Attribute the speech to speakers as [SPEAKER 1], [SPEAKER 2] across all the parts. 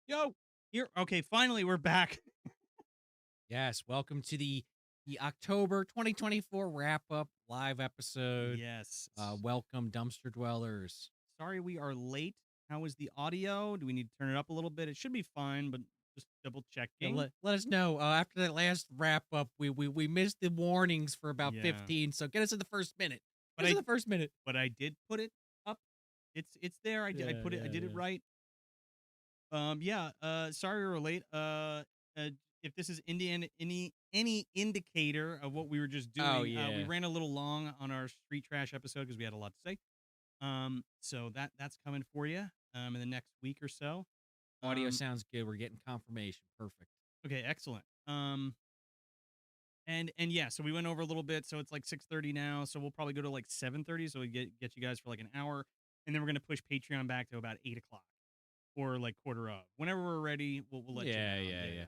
[SPEAKER 1] Yo, here. Okay, finally we're back.
[SPEAKER 2] Yes, welcome to the October 2024 wrap up live episode.
[SPEAKER 1] Yes.
[SPEAKER 2] Welcome, dumpster dwellers.
[SPEAKER 1] Sorry we are late. How is the audio? Do we need to turn it up a little bit? It should be fine, but just double
[SPEAKER 2] Yeah,
[SPEAKER 1] checking.
[SPEAKER 2] let us know after that last wrap up. We missed the warnings for about
[SPEAKER 1] Yeah,
[SPEAKER 2] 15, so get us in the first minute.
[SPEAKER 1] but
[SPEAKER 2] Get us in the first minute.
[SPEAKER 1] I did put it up. It's there. I
[SPEAKER 2] Yeah,
[SPEAKER 1] put it. I
[SPEAKER 2] yeah,
[SPEAKER 1] did it
[SPEAKER 2] yeah.
[SPEAKER 1] right. Yeah. Sorry we were late. Uh if this is any indicator of what we were just
[SPEAKER 2] Oh
[SPEAKER 1] doing, we
[SPEAKER 2] yeah.
[SPEAKER 1] ran a little long on our street trash episode because we had a lot to say. So that's coming for you in the next week or so.
[SPEAKER 2] Audio
[SPEAKER 1] Um,
[SPEAKER 2] sounds good. We're getting confirmation. Perfect.
[SPEAKER 1] okay, excellent. And yeah, so we went over a little bit. So it's like 6:30 now. So we'll probably go to like 7:30. So we get you guys for like an hour, and then we're gonna push Patreon back to about 8 o'clock or like quarter of. Whenever we're ready, we'll let you
[SPEAKER 2] Yeah,
[SPEAKER 1] know.
[SPEAKER 2] yeah,
[SPEAKER 1] Yeah,
[SPEAKER 2] yeah.
[SPEAKER 1] yeah.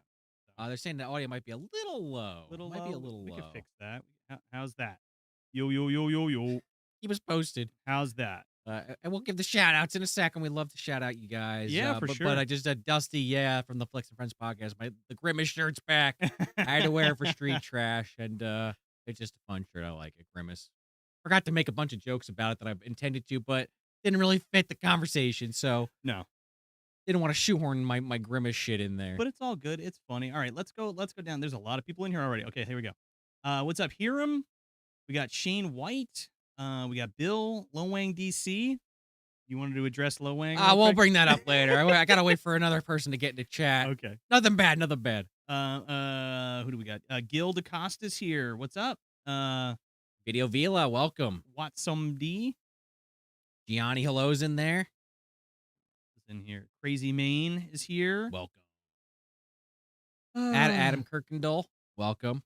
[SPEAKER 1] So
[SPEAKER 2] They're saying the audio might be a little low.
[SPEAKER 1] little
[SPEAKER 2] Might be a
[SPEAKER 1] low,
[SPEAKER 2] little
[SPEAKER 1] we could
[SPEAKER 2] low.
[SPEAKER 1] fix that. How's that? Yo yo yo yo yo.
[SPEAKER 2] Keep us posted.
[SPEAKER 1] How's that?
[SPEAKER 2] And we'll give the shout outs in a second. We love to shout out you guys.
[SPEAKER 1] Yeah, for
[SPEAKER 2] But
[SPEAKER 1] sure.
[SPEAKER 2] I just Dusty, yeah, from the Flex and Friends podcast. The Grimace shirt's back. I had to wear it for street trash, and it's just a fun shirt. I like it. Grimace. Forgot to make a bunch of jokes about it that I intended to, but didn't really fit the conversation, so
[SPEAKER 1] No,
[SPEAKER 2] didn't want to shoehorn my Grimace shit in there.
[SPEAKER 1] but it's all good. It's funny. All right, let's go. Let's go down. There's a lot of people in here already. Okay, here we go. What's up, Hiram? We got Shane White. We got Bill Lowang DC. You wanted to address Lowang real
[SPEAKER 2] We'll
[SPEAKER 1] quick?
[SPEAKER 2] bring that up later. I gotta wait for another person to get in the chat.
[SPEAKER 1] Okay.
[SPEAKER 2] Nothing bad. Nothing bad.
[SPEAKER 1] Who do we got? Gil DaCosta's here. What's up?
[SPEAKER 2] Video Vila, welcome.
[SPEAKER 1] Watsum D
[SPEAKER 2] Gianni Hello's in there.
[SPEAKER 1] is in here. Crazy Maine is here.
[SPEAKER 2] Welcome.
[SPEAKER 1] Uh,
[SPEAKER 2] Adam Kirkendall, welcome.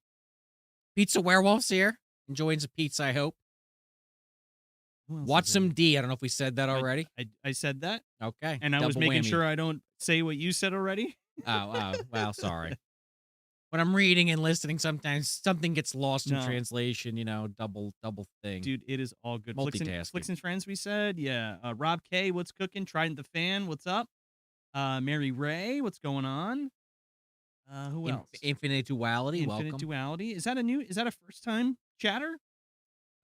[SPEAKER 2] Pizza Werewolf's here. Enjoying some pizza, I hope.
[SPEAKER 1] who else
[SPEAKER 2] Watch
[SPEAKER 1] is in
[SPEAKER 2] some D. I don't know if we said that
[SPEAKER 1] here?
[SPEAKER 2] already.
[SPEAKER 1] I said that,
[SPEAKER 2] Okay.
[SPEAKER 1] and I was
[SPEAKER 2] Double
[SPEAKER 1] making
[SPEAKER 2] whammy.
[SPEAKER 1] sure I don't say what you said already.
[SPEAKER 2] Well, sorry. When I'm reading and listening, sometimes something gets lost in
[SPEAKER 1] No.
[SPEAKER 2] translation, double thing.
[SPEAKER 1] Dude, it is all good.
[SPEAKER 2] Multitasking.
[SPEAKER 1] Flicks and Friends, we said. Yeah. Rob K, what's cooking? Trident the Fan, what's up? Mary Ray, what's going on? Who else?
[SPEAKER 2] Infinite Duality,
[SPEAKER 1] Infinite
[SPEAKER 2] welcome.
[SPEAKER 1] Duality. Is that a first time chatter?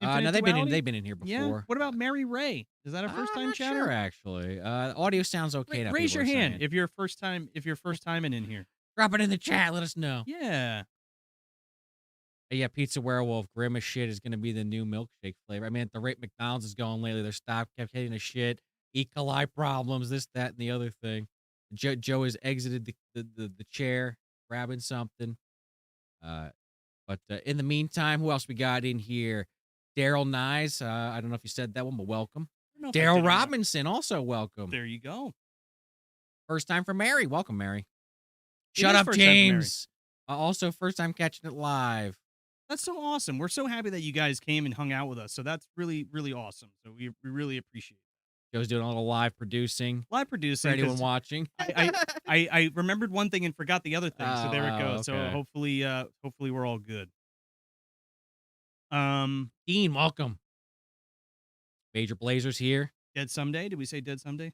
[SPEAKER 2] No,
[SPEAKER 1] Infinite Duality?
[SPEAKER 2] they've been in here
[SPEAKER 1] Yeah.
[SPEAKER 2] before.
[SPEAKER 1] What about Mary Ray? Is that a first
[SPEAKER 2] I'm
[SPEAKER 1] time
[SPEAKER 2] not
[SPEAKER 1] chatter?
[SPEAKER 2] sure actually. Audio sounds okay now.
[SPEAKER 1] Raise
[SPEAKER 2] people
[SPEAKER 1] your
[SPEAKER 2] are
[SPEAKER 1] hand
[SPEAKER 2] saying.
[SPEAKER 1] if you're first time in here.
[SPEAKER 2] Drop it in the chat. Let us know.
[SPEAKER 1] Yeah.
[SPEAKER 2] Yeah, Pizza Werewolf Grimace shit is gonna be the new milkshake flavor. I mean, at the rate McDonald's is going lately, their stock kept hitting the shit. E. coli problems, this, that, and the other thing. Joe has exited the chair, grabbing something. But in the meantime, who else we got in here? Daryl Nyes. I don't know if you said that one, but welcome.
[SPEAKER 1] I don't know if I did
[SPEAKER 2] Daryl
[SPEAKER 1] or not.
[SPEAKER 2] Robinson, also welcome.
[SPEAKER 1] There you go.
[SPEAKER 2] First time for Mary. Welcome, Mary.
[SPEAKER 1] It
[SPEAKER 2] Shut
[SPEAKER 1] is
[SPEAKER 2] up,
[SPEAKER 1] first time for Mary.
[SPEAKER 2] James. Also, first time catching it live.
[SPEAKER 1] That's so awesome. We're so happy that you guys came and hung out with us. So that's really, really awesome. So we really appreciate it.
[SPEAKER 2] Joe's doing a little live producing.
[SPEAKER 1] Live
[SPEAKER 2] For
[SPEAKER 1] producing.
[SPEAKER 2] anyone
[SPEAKER 1] 'Cause
[SPEAKER 2] watching.
[SPEAKER 1] I remembered one thing and forgot the other thing. So there it goes. So
[SPEAKER 2] Okay.
[SPEAKER 1] hopefully we're all good.
[SPEAKER 2] Dean, welcome. Major Blazers here.
[SPEAKER 1] Dead Someday. Did we say Dead Someday?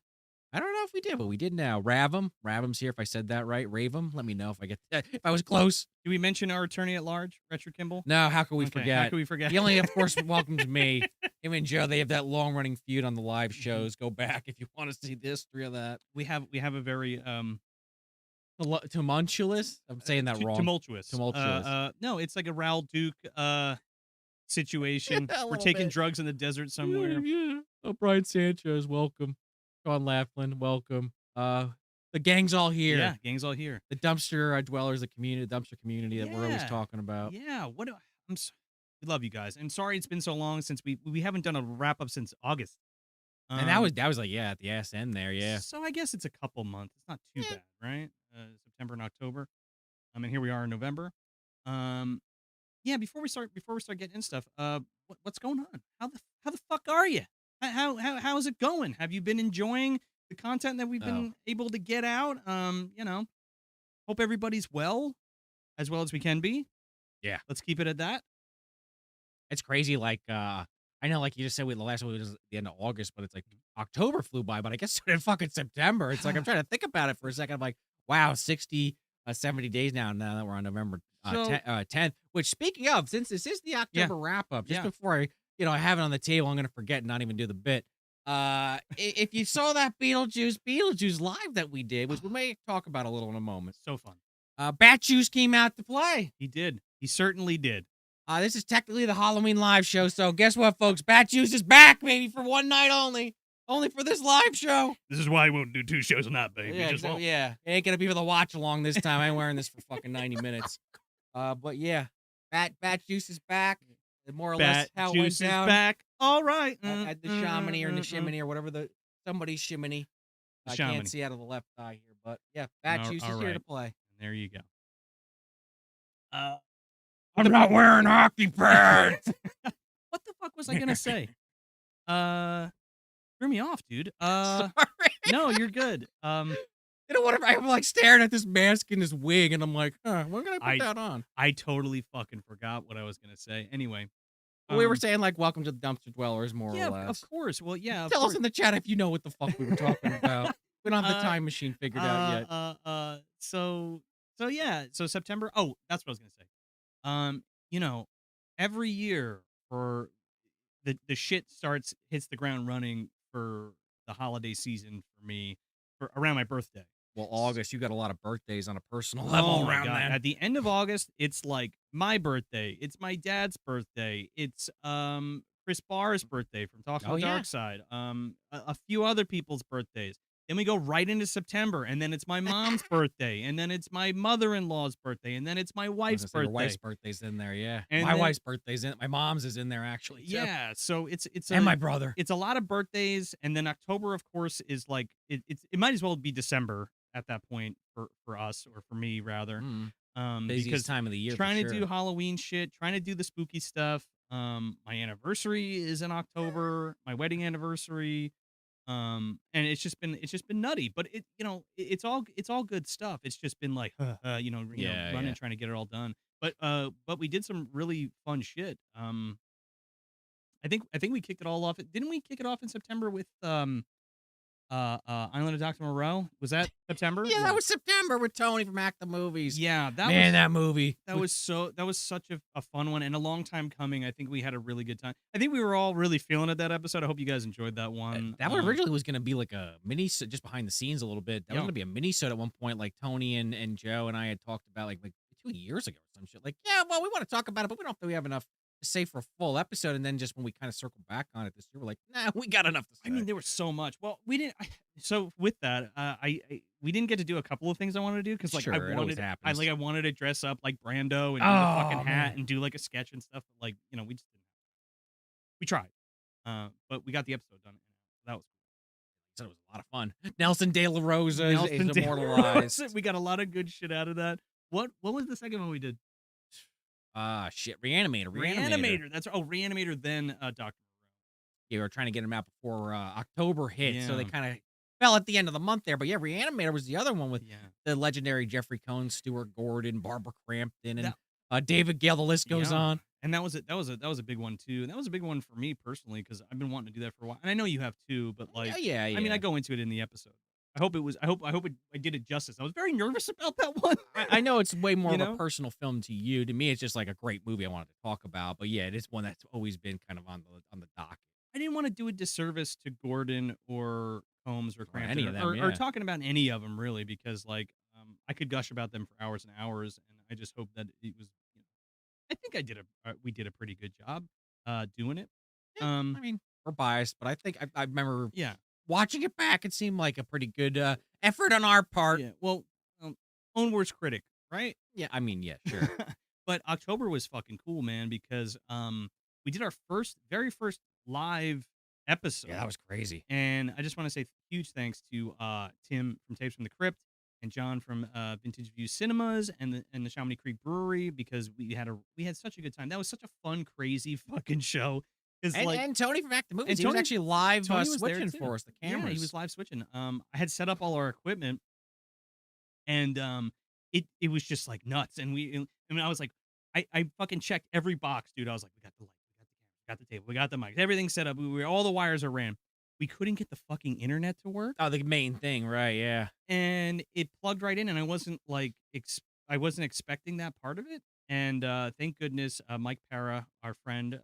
[SPEAKER 2] I don't know if we did, but we did now. Ravum's here. If I said that right, Ravum. Let me know if I get if I was close.
[SPEAKER 1] Did we mention our attorney at large, Richard Kimball?
[SPEAKER 2] No, how could we
[SPEAKER 1] Okay,
[SPEAKER 2] forget?
[SPEAKER 1] How could we forget?
[SPEAKER 2] He only, of course, welcomes me. Him and Joe, they have that long running feud on the live shows. Go back if you want to see the history of that.
[SPEAKER 1] we have a very
[SPEAKER 2] Tumultuous. I'm saying that wrong.
[SPEAKER 1] tumultuous.
[SPEAKER 2] Tumultuous.
[SPEAKER 1] No, it's like a Raul Duke situation.
[SPEAKER 2] A
[SPEAKER 1] We're
[SPEAKER 2] little
[SPEAKER 1] taking
[SPEAKER 2] bit.
[SPEAKER 1] drugs in the desert somewhere.
[SPEAKER 2] Yeah. Oh, Brian Sanchez, welcome. Sean Laughlin, welcome. The gang's all here.
[SPEAKER 1] Yeah, gang's all here.
[SPEAKER 2] The dumpster dwellers, the dumpster community that we're always
[SPEAKER 1] Yeah.
[SPEAKER 2] talking about.
[SPEAKER 1] Yeah, we love you guys. I'm sorry it's been so long since we haven't done a wrap up since August.
[SPEAKER 2] And that was like, yeah, at the ass end there, yeah.
[SPEAKER 1] So I guess it's a couple months. It's not too bad, right? September and October. And here we are in November. Yeah. Before we start getting in stuff, what's going on? How the fuck are you? How's it going? Have you been enjoying the content that we've been able to get out? Hope everybody's well as we can be.
[SPEAKER 2] Yeah.
[SPEAKER 1] Let's keep it at that.
[SPEAKER 2] It's crazy. Like, I know, like you just said, the last one was at the end of August, but it's like October flew by, but I guess so did fucking September. It's like I'm trying to think about it for a second. I'm like, wow, 60, 70 days now that we're on November
[SPEAKER 1] So
[SPEAKER 2] 10th. Which, speaking of, since this is the
[SPEAKER 1] yeah,
[SPEAKER 2] October wrap up, just
[SPEAKER 1] yeah.
[SPEAKER 2] before I have it on the table, I'm gonna forget and not even do the bit. If you saw that Beetlejuice live that we did, which we may talk about a little in a moment.
[SPEAKER 1] So fun.
[SPEAKER 2] Bat Juice came out to play.
[SPEAKER 1] He did. He certainly did.
[SPEAKER 2] This is technically the Halloween live show, so guess what, folks? Bat Juice is back, baby, for one night only. Only for this live show.
[SPEAKER 1] This is why we won't do 2 shows a night, baby.
[SPEAKER 2] Yeah,
[SPEAKER 1] Just won't.
[SPEAKER 2] yeah. It ain't gonna be for the watch along this time. I ain't wearing this for fucking 90 minutes. But yeah, Bat Juice is back. More or less
[SPEAKER 1] Bat
[SPEAKER 2] how it
[SPEAKER 1] Juice
[SPEAKER 2] went down
[SPEAKER 1] is back. All right.
[SPEAKER 2] at the Chamonix or in the Chimney or whatever somebody's Chimney.
[SPEAKER 1] The
[SPEAKER 2] I
[SPEAKER 1] Chamonix.
[SPEAKER 2] can't see out of the left eye here, but yeah, Bat Juice is here to play.
[SPEAKER 1] There you go.
[SPEAKER 2] I'm not wearing hockey pants.
[SPEAKER 1] What the fuck was I gonna say? Threw me off, dude.
[SPEAKER 2] Sorry.
[SPEAKER 1] No, you're good.
[SPEAKER 2] You know what? I'm like staring at this mask and this wig, and I'm like, when can I put that on?
[SPEAKER 1] I totally fucking forgot what I was gonna say. Anyway,
[SPEAKER 2] We were saying like, welcome to the Dumpster Dwellers, more
[SPEAKER 1] yeah,
[SPEAKER 2] or less.
[SPEAKER 1] of course. Well, yeah.
[SPEAKER 2] Tell us in the chat if you know what the fuck we were talking about. We don't have the time machine figured out yet.
[SPEAKER 1] So yeah. So September. Oh, that's what I was gonna say. You know, every year for the shit hits the ground running for the holiday season for me for around my birthday.
[SPEAKER 2] Well, August, you got a lot of birthdays on a personal level
[SPEAKER 1] Oh my
[SPEAKER 2] around
[SPEAKER 1] God.
[SPEAKER 2] then.
[SPEAKER 1] At the end of August, it's like my birthday. It's my dad's birthday. It's Chris Barr's birthday from Talking
[SPEAKER 2] Oh,
[SPEAKER 1] the
[SPEAKER 2] yeah.
[SPEAKER 1] Dark Side. A few other people's birthdays. Then we go right into September, and then it's my mom's birthday, and then it's my mother-in-law's birthday, and then it's my
[SPEAKER 2] I was
[SPEAKER 1] wife's
[SPEAKER 2] gonna say, your
[SPEAKER 1] birthday.
[SPEAKER 2] wife's birthday's in there, yeah.
[SPEAKER 1] And
[SPEAKER 2] My
[SPEAKER 1] then-
[SPEAKER 2] wife's birthday's in. My mom's is in there actually. Too.
[SPEAKER 1] Yeah, so it's
[SPEAKER 2] And my brother.
[SPEAKER 1] it's a lot of birthdays, and then October, of course, is like it might as well be December at that point for us or for me rather.
[SPEAKER 2] Busiest
[SPEAKER 1] Because
[SPEAKER 2] time of the year.
[SPEAKER 1] trying
[SPEAKER 2] for
[SPEAKER 1] to
[SPEAKER 2] sure.
[SPEAKER 1] do Halloween shit, trying to do the spooky stuff. My anniversary is in October, my wedding anniversary. And it's just been nutty, but it's all good stuff. It's just been like
[SPEAKER 2] Yeah,
[SPEAKER 1] running
[SPEAKER 2] yeah.
[SPEAKER 1] trying to get it all done. But we did some really fun shit. I think we kicked it all off. Didn't we kick it off in September with Island of Dr. Moreau? Was that September?
[SPEAKER 2] Yeah, that was September with Tony from Act the Movies.
[SPEAKER 1] Yeah,
[SPEAKER 2] that movie.
[SPEAKER 1] that was such a fun one and a long time coming. I think we had a really good time. I think we were all really feeling it that episode. I hope you guys enjoyed that one.
[SPEAKER 2] That one originally was going to be like a mini, just behind the scenes a little bit. That was
[SPEAKER 1] Yeah.
[SPEAKER 2] going to be a mini-sode at one point. Like Tony and Joe and I had talked about like 2 years ago or some shit. Like, yeah, well, we want to talk about it, but we don't think we have enough to say for a full episode. And then just when we kind of circled back on it this year, we're like, nah, we got enough to say.
[SPEAKER 1] I mean, there was so much. Well, we didn't. So with that, we didn't get to do a couple of things I wanted to do because like
[SPEAKER 2] Sure, it always happens.
[SPEAKER 1] I wanted to dress up like Brando and do the fucking hat
[SPEAKER 2] man.
[SPEAKER 1] and do like a sketch and stuff. But, like we just didn't. We tried, but we got the episode done. That was
[SPEAKER 2] So it was a lot of fun. Nelson De La Rosa
[SPEAKER 1] Nelson
[SPEAKER 2] is
[SPEAKER 1] De La
[SPEAKER 2] immortalized.
[SPEAKER 1] Rosa. We got a lot of good shit out of that. What was the second one we did?
[SPEAKER 2] Shit, Reanimator.
[SPEAKER 1] Reanimator. That's Reanimator. Then Doctor.
[SPEAKER 2] Yeah, we were trying to get them out before October hit, so they
[SPEAKER 1] Yeah.
[SPEAKER 2] kind of fell at the end of the month there. But yeah, Reanimator was the other one with
[SPEAKER 1] Yeah.
[SPEAKER 2] the legendary Jeffrey Cohn, Stuart Gordon, Barbara Crampton, and
[SPEAKER 1] That-
[SPEAKER 2] David Gale. The list goes
[SPEAKER 1] Yeah.
[SPEAKER 2] on.
[SPEAKER 1] And that was a big one too. And that was a big one for me personally because I've been wanting to do that for a while. And I know you have too, but like
[SPEAKER 2] Yeah.
[SPEAKER 1] I mean, I go into it in the episode. I hope I did it justice. I was very nervous about that one.
[SPEAKER 2] I know it's way more
[SPEAKER 1] You
[SPEAKER 2] of
[SPEAKER 1] know?
[SPEAKER 2] a personal film to you. To me, it's just like a great movie I wanted to talk about. But yeah, it is one that's always been kind of on the docket.
[SPEAKER 1] I didn't want to do a disservice to Gordon or Combs or Crampton
[SPEAKER 2] any of them,
[SPEAKER 1] or
[SPEAKER 2] yeah.
[SPEAKER 1] talking about any of them really because like I could gush about them for hours and hours, and I just hope that it was. I think we did a pretty good job doing it.
[SPEAKER 2] Yeah, I mean, we're biased, but I think I remember
[SPEAKER 1] Yeah.
[SPEAKER 2] watching it back. It seemed like a pretty good effort on our part.
[SPEAKER 1] Yeah. Well, own worst critic, right?
[SPEAKER 2] Yeah, I mean, yeah, sure.
[SPEAKER 1] But October was fucking cool, man, because we did our very first live episode.
[SPEAKER 2] Yeah, that was crazy.
[SPEAKER 1] And I just want to say huge thanks to Tim from Tapes from the Crypt and John from Vintage View Cinemas and the Chamonix Creek Brewery because we had such a good time. That was such a fun, crazy fucking show.
[SPEAKER 2] And Tony from Act the Movies, he was
[SPEAKER 1] Tony-
[SPEAKER 2] actually live
[SPEAKER 1] Tony was there
[SPEAKER 2] switching
[SPEAKER 1] too.
[SPEAKER 2] for us, the cameras.
[SPEAKER 1] Yeah, he was live switching. I had set up all our equipment, and it was just like nuts. And I was like, I fucking checked every box, dude. I was like, we got the light, we got the camera, we got the table, we got the mic, everything set up. All the wires are ran. we couldn't get the fucking internet to work,
[SPEAKER 2] Oh, the main thing, right? Yeah.
[SPEAKER 1] and it plugged right in, and I wasn't expecting that part of it, and thank goodness, Mike Para, our friend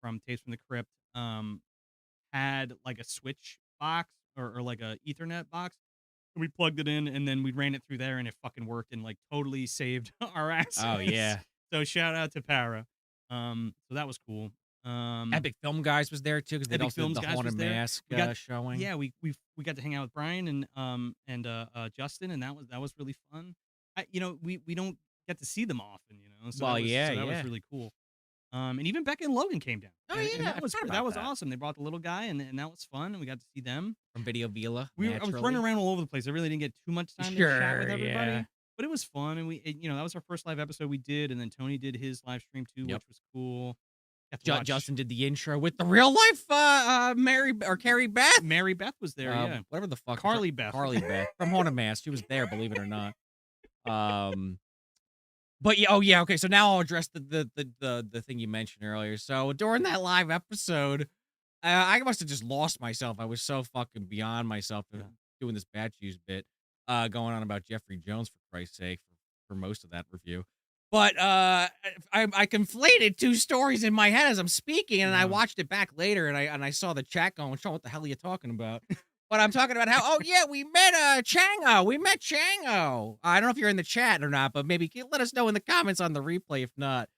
[SPEAKER 1] from Tapes from the Crypt, had like a switch box or like a Ethernet box. We plugged it in, and then we ran it through there, and it fucking worked, and like totally saved our
[SPEAKER 2] Oh
[SPEAKER 1] asses.
[SPEAKER 2] yeah.
[SPEAKER 1] So shout out to Para. So that was cool.
[SPEAKER 2] Epic Film Guys was there too because they
[SPEAKER 1] Epic
[SPEAKER 2] also did
[SPEAKER 1] Films
[SPEAKER 2] the
[SPEAKER 1] guys was
[SPEAKER 2] Haunted
[SPEAKER 1] there.
[SPEAKER 2] Mask
[SPEAKER 1] We got
[SPEAKER 2] showing.
[SPEAKER 1] yeah, we got to hang out with Brian and Justin, and that was really fun. We don't get to see them often, so
[SPEAKER 2] Well, yeah,
[SPEAKER 1] that was
[SPEAKER 2] yeah.
[SPEAKER 1] really cool. And even Becca and Logan came down, and
[SPEAKER 2] Oh yeah, I forgot
[SPEAKER 1] that
[SPEAKER 2] about
[SPEAKER 1] was
[SPEAKER 2] that.
[SPEAKER 1] awesome. They brought the little guy, and that was fun, and we got to see them.
[SPEAKER 2] From Video Vila,
[SPEAKER 1] I was running
[SPEAKER 2] naturally.
[SPEAKER 1] around all over the place. I really didn't get too much time to chat with
[SPEAKER 2] Sure, yeah.
[SPEAKER 1] everybody, but it was fun, and that was our first live episode we did, and then Tony did his live stream too,
[SPEAKER 2] Yep.
[SPEAKER 1] which was cool. Got to watch
[SPEAKER 2] Justin did the intro with the real life Mary or Carrie Beth.
[SPEAKER 1] Mary Beth was there, yeah.
[SPEAKER 2] Whatever the fuck.
[SPEAKER 1] Carly Beth.
[SPEAKER 2] Carly Beth from Haunted Mask. She was there, believe it or not. Um, but yeah, oh yeah, okay. So now I'll address the thing you mentioned earlier. So during that live episode, I must have just lost myself. I was so fucking beyond myself
[SPEAKER 1] Yeah.
[SPEAKER 2] doing this bad shoes bit, going on about Jeffrey Jones for Christ's sake for most of that review. But I conflated two stories in my head as I'm speaking, and I
[SPEAKER 1] Yeah.
[SPEAKER 2] watched it back later, and I saw the chat going, "Sean, what the hell are you talking about?" But I'm talking about how, oh yeah, we met Chango. We met Chango. I don't know if you're in the chat or not, but maybe let us know in the comments on the replay. If not,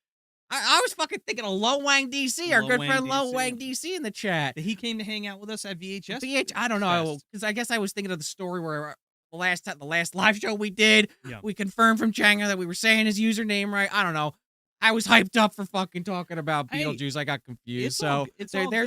[SPEAKER 2] I was fucking thinking of Lo Wang DC, our
[SPEAKER 1] Lo
[SPEAKER 2] good
[SPEAKER 1] Wang
[SPEAKER 2] friend Lo
[SPEAKER 1] DC.
[SPEAKER 2] Wang DC in the chat.
[SPEAKER 1] He came to hang out with us at VHS.
[SPEAKER 2] I don't know,
[SPEAKER 1] Fest.
[SPEAKER 2] because I guess I was thinking of the story where the last live show we did,
[SPEAKER 1] Yeah.
[SPEAKER 2] we confirmed from Changa that we were saying his username right. I don't know. I was hyped up for fucking talking about
[SPEAKER 1] Hey,
[SPEAKER 2] Beetlejuice. I got confused.
[SPEAKER 1] it's
[SPEAKER 2] So there's
[SPEAKER 1] all
[SPEAKER 2] the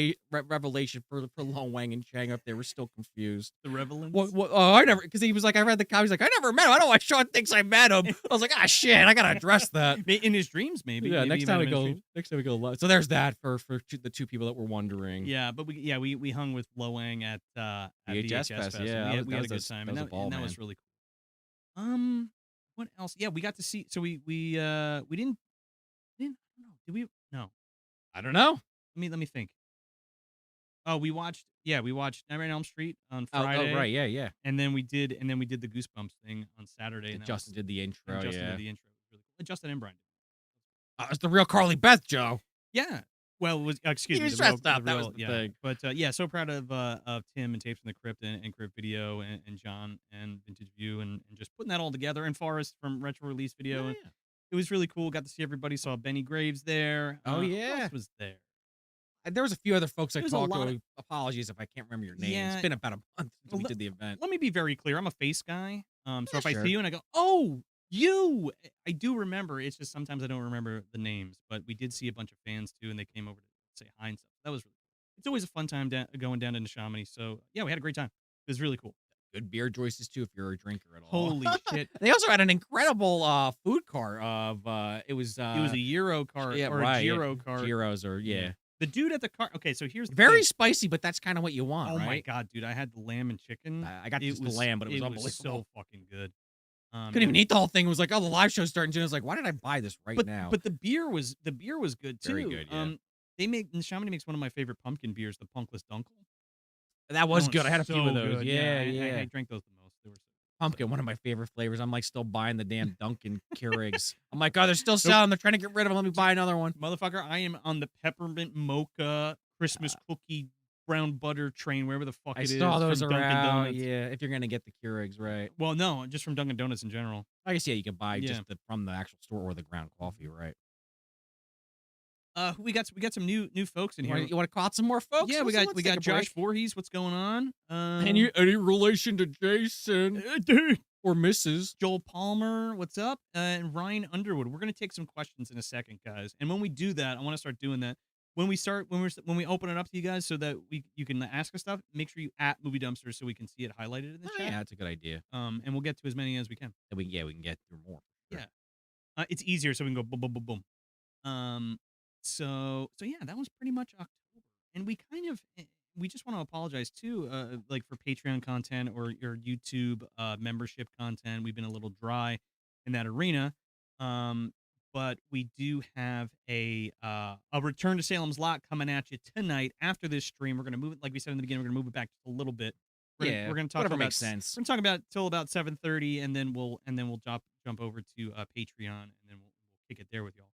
[SPEAKER 1] good, man.
[SPEAKER 2] revelation for Lon Wang and Chang if they were still confused.
[SPEAKER 1] The Revelance.
[SPEAKER 2] What, oh, I never, because he was like, I read the comment. He's like, I never met him. I don't know why Sean thinks I met him. I was like, ah, shit, I gotta address that.
[SPEAKER 1] In his dreams, maybe.
[SPEAKER 2] Yeah,
[SPEAKER 1] Maybe
[SPEAKER 2] next
[SPEAKER 1] he
[SPEAKER 2] time
[SPEAKER 1] met
[SPEAKER 2] we
[SPEAKER 1] him in his
[SPEAKER 2] go,
[SPEAKER 1] dreams.
[SPEAKER 2] So there's that for the two people that were wondering.
[SPEAKER 1] Yeah, but we hung with Lo Wang at VHS Fest.
[SPEAKER 2] Yeah,
[SPEAKER 1] We had a good time, and that was really cool. What else? Yeah, we got to see. So we didn't. I don't know. Did we? No.
[SPEAKER 2] I don't know.
[SPEAKER 1] Let me think. Oh, we watched. Yeah, we watched Nightmare on Elm Street on
[SPEAKER 2] Oh,
[SPEAKER 1] Friday.
[SPEAKER 2] right, yeah, yeah.
[SPEAKER 1] And then we did the Goosebumps thing on Saturday. And
[SPEAKER 2] Justin did the intro.
[SPEAKER 1] and Justin
[SPEAKER 2] Yeah,
[SPEAKER 1] did the intro. It was really cool. And Justin and Brian did.
[SPEAKER 2] it's the real Carly Beth, Joe.
[SPEAKER 1] Yeah. Well, it was excuse
[SPEAKER 2] He
[SPEAKER 1] me.
[SPEAKER 2] was
[SPEAKER 1] The real,
[SPEAKER 2] dressed up,
[SPEAKER 1] the
[SPEAKER 2] that
[SPEAKER 1] real,
[SPEAKER 2] was the
[SPEAKER 1] yeah.
[SPEAKER 2] thing.
[SPEAKER 1] But yeah, so proud of Tim and Tapes from the Crypt and Crypt Video and John and Vintage View and just putting that all together. And Forrest from Retro Release Video.
[SPEAKER 2] Yeah,
[SPEAKER 1] And
[SPEAKER 2] yeah.
[SPEAKER 1] it was really cool. Got to see everybody. Saw Benny Graves there.
[SPEAKER 2] Oh,
[SPEAKER 1] Who
[SPEAKER 2] yeah.
[SPEAKER 1] else was there?
[SPEAKER 2] There was a few other folks I
[SPEAKER 1] There's a
[SPEAKER 2] talked
[SPEAKER 1] lot
[SPEAKER 2] to. Apologies if I can't remember your name.
[SPEAKER 1] Yeah.
[SPEAKER 2] It's been about a month since
[SPEAKER 1] Well,
[SPEAKER 2] we did the event.
[SPEAKER 1] Let me be very clear. I'm a face guy. So
[SPEAKER 2] Yeah,
[SPEAKER 1] if I
[SPEAKER 2] sure.
[SPEAKER 1] see you and I go, "Oh, you," I do remember. It's just sometimes I don't remember the names. But we did see a bunch of fans too, and they came over to say hi and stuff. That was really cool. It's always a fun time going down into Chamonix. So yeah, we had a great time. It was really cool.
[SPEAKER 2] Good beer choices too, if you're a drinker at all.
[SPEAKER 1] Holy shit!
[SPEAKER 2] They also had an incredible food cart of it was
[SPEAKER 1] It was a Euro cart
[SPEAKER 2] yeah,
[SPEAKER 1] or
[SPEAKER 2] right,
[SPEAKER 1] a
[SPEAKER 2] yeah.
[SPEAKER 1] Gyro cart.
[SPEAKER 2] Gyros or yeah.
[SPEAKER 1] The dude at the cart. Okay, so here's the
[SPEAKER 2] Very
[SPEAKER 1] thing.
[SPEAKER 2] spicy, but that's kind of what you want,
[SPEAKER 1] Oh
[SPEAKER 2] right?
[SPEAKER 1] my god, dude! I had the lamb and chicken.
[SPEAKER 2] I got just the lamb, but it was unbelievable.
[SPEAKER 1] so fucking good.
[SPEAKER 2] Couldn't even eat the whole thing. It was like, oh, the live show's starting soon. I was like, why did I buy this now?
[SPEAKER 1] But the beer was good too.
[SPEAKER 2] Very good, yeah.
[SPEAKER 1] Chamonix makes one of my favorite pumpkin beers, the Punkless Dunkel.
[SPEAKER 2] that was
[SPEAKER 1] That
[SPEAKER 2] good. I had a
[SPEAKER 1] one's
[SPEAKER 2] few of
[SPEAKER 1] so
[SPEAKER 2] those.
[SPEAKER 1] good.
[SPEAKER 2] Yeah,
[SPEAKER 1] I
[SPEAKER 2] yeah.
[SPEAKER 1] I drank those the most. They were so
[SPEAKER 2] Pumpkin, one of my favorite flavors. I'm like still buying the damn Dunkin' Keurigs. I'm like, oh, they're still selling. They're trying to get rid of them. Let me buy another one.
[SPEAKER 1] motherfucker. I am on the peppermint mocha Christmas cookie brown butter train, wherever the fuck
[SPEAKER 2] I
[SPEAKER 1] it is.
[SPEAKER 2] saw those
[SPEAKER 1] from Dunkin'
[SPEAKER 2] around.
[SPEAKER 1] Donuts.
[SPEAKER 2] Yeah, if you're gonna get the Keurigs, right?
[SPEAKER 1] Well, no, just from Dunkin' Donuts in general.
[SPEAKER 2] I guess yeah, you can buy
[SPEAKER 1] Yeah.
[SPEAKER 2] just from the actual store or the ground coffee, right?
[SPEAKER 1] We got some new folks in here.
[SPEAKER 2] You want to call out some more folks?
[SPEAKER 1] Yeah, we
[SPEAKER 2] Let's
[SPEAKER 1] got
[SPEAKER 2] take a
[SPEAKER 1] Josh
[SPEAKER 2] break.
[SPEAKER 1] Voorhees. What's going on?
[SPEAKER 2] Any relation to Jason
[SPEAKER 1] Dude.
[SPEAKER 2] or Mrs.
[SPEAKER 1] Joel Palmer, what's up? And Ryan Underwood. We're gonna take some questions in a second, guys. And when we do that, I want to start doing that. When we open it up to you guys, so that you can ask us stuff. Make sure you at Movie Dumpster so we can see it highlighted in the
[SPEAKER 2] Oh,
[SPEAKER 1] chat.
[SPEAKER 2] yeah, that's a good idea.
[SPEAKER 1] And we'll get to as many as we can.
[SPEAKER 2] And we can get through more. Sure.
[SPEAKER 1] Yeah. It's easier, so we can go boom, boom, boom, boom. So yeah, that was pretty much October, and we just want to apologize too, like for Patreon content or your YouTube membership content. We've been a little dry in that arena, but we do have a Return to Salem's Lot coming at you tonight after this stream. We're gonna move it, like we said in the beginning, we're gonna move it back just a little bit.
[SPEAKER 2] Yeah,
[SPEAKER 1] We're gonna talk
[SPEAKER 2] whatever
[SPEAKER 1] about
[SPEAKER 2] makes sense.
[SPEAKER 1] we're gonna talk about till about 7:30, and then we'll jump over to Patreon, and then we'll kick it there with y'all.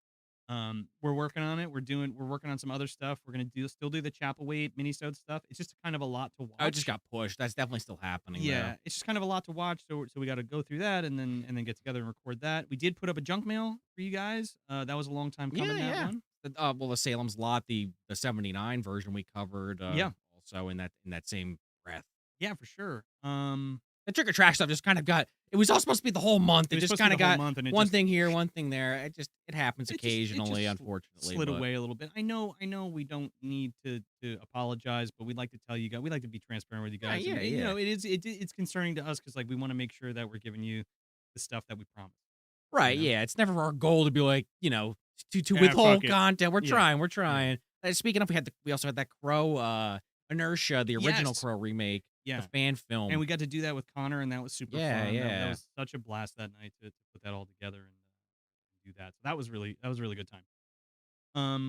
[SPEAKER 1] We're working on it. We're working on some other stuff. We're gonna still do the Chapel Wait minisode stuff. It's just kind of a lot to
[SPEAKER 2] I just
[SPEAKER 1] watch.
[SPEAKER 2] got pushed. That's definitely still happening there.
[SPEAKER 1] Yeah, it's just kind of a lot to watch. So we got to go through that and then get together and record that. We did put up a junk mail for you guys. That was a long time
[SPEAKER 2] Yeah,
[SPEAKER 1] coming. That
[SPEAKER 2] yeah.
[SPEAKER 1] one.
[SPEAKER 2] Well, the Salem's Lot, the 79 version we covered,
[SPEAKER 1] Yeah,
[SPEAKER 2] also in that same breath.
[SPEAKER 1] yeah, for sure.
[SPEAKER 2] The trick or track stuff just kind of got. It was all supposed to be the whole month.
[SPEAKER 1] It
[SPEAKER 2] It
[SPEAKER 1] was
[SPEAKER 2] just
[SPEAKER 1] supposed to
[SPEAKER 2] kind
[SPEAKER 1] be
[SPEAKER 2] of
[SPEAKER 1] the whole
[SPEAKER 2] got
[SPEAKER 1] month, and
[SPEAKER 2] one thing here, one thing there. It happens
[SPEAKER 1] it
[SPEAKER 2] occasionally,
[SPEAKER 1] just
[SPEAKER 2] unfortunately.
[SPEAKER 1] slid
[SPEAKER 2] But
[SPEAKER 1] away a little bit. I know we don't need to apologize, but we'd like to tell you guys. We like to be transparent with you
[SPEAKER 2] yeah,
[SPEAKER 1] guys,
[SPEAKER 2] yeah,
[SPEAKER 1] you
[SPEAKER 2] yeah.
[SPEAKER 1] know, it's concerning to us because like we want to make sure that we're giving you the stuff that we promise. You
[SPEAKER 2] Right,
[SPEAKER 1] know.
[SPEAKER 2] yeah. It's never our goal to be like, to
[SPEAKER 1] Ah, fuck
[SPEAKER 2] withhold
[SPEAKER 1] it.
[SPEAKER 2] content. We're
[SPEAKER 1] Yeah,
[SPEAKER 2] trying, we're
[SPEAKER 1] yeah.
[SPEAKER 2] trying. Speaking of, we also had that Crow, Inertia, the original
[SPEAKER 1] Yes.
[SPEAKER 2] Crow remake, the
[SPEAKER 1] Yeah.
[SPEAKER 2] fan
[SPEAKER 1] And
[SPEAKER 2] film.
[SPEAKER 1] we got to do that with Connor, and that was super
[SPEAKER 2] Yeah,
[SPEAKER 1] fun. That
[SPEAKER 2] yeah.
[SPEAKER 1] was such a blast that night to put that all together and do that. So that was a really good time.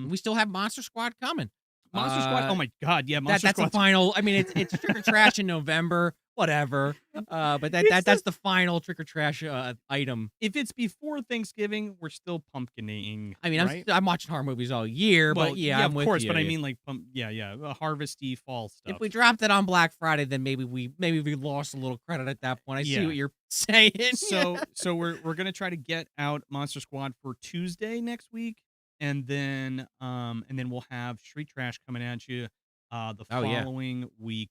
[SPEAKER 2] We still have Monster Squad coming.
[SPEAKER 1] Monster Squad. Oh
[SPEAKER 2] Uh,
[SPEAKER 1] my god, yeah, Monster
[SPEAKER 2] that's the
[SPEAKER 1] Squad.
[SPEAKER 2] final. I mean, it's Trick or Trash in November, whatever. But
[SPEAKER 1] It's
[SPEAKER 2] that's
[SPEAKER 1] the
[SPEAKER 2] the final Trick or Trash item.
[SPEAKER 1] if it's before Thanksgiving, we're still pumpkining,
[SPEAKER 2] I mean,
[SPEAKER 1] right?
[SPEAKER 2] I'm watching horror movies all year,
[SPEAKER 1] Well,
[SPEAKER 2] but yeah,
[SPEAKER 1] yeah,
[SPEAKER 2] I'm
[SPEAKER 1] of
[SPEAKER 2] with
[SPEAKER 1] course, but I
[SPEAKER 2] you.
[SPEAKER 1] mean like yeah, harvesty fall
[SPEAKER 2] If
[SPEAKER 1] stuff.
[SPEAKER 2] we dropped it on Black Friday, then maybe we lost a little credit at that point. I see
[SPEAKER 1] Yeah.
[SPEAKER 2] what you're saying. Yeah.
[SPEAKER 1] So we're gonna try to get out Monster Squad for Tuesday next week, and then we'll have Street Trash coming at you the
[SPEAKER 2] Oh yeah.
[SPEAKER 1] following week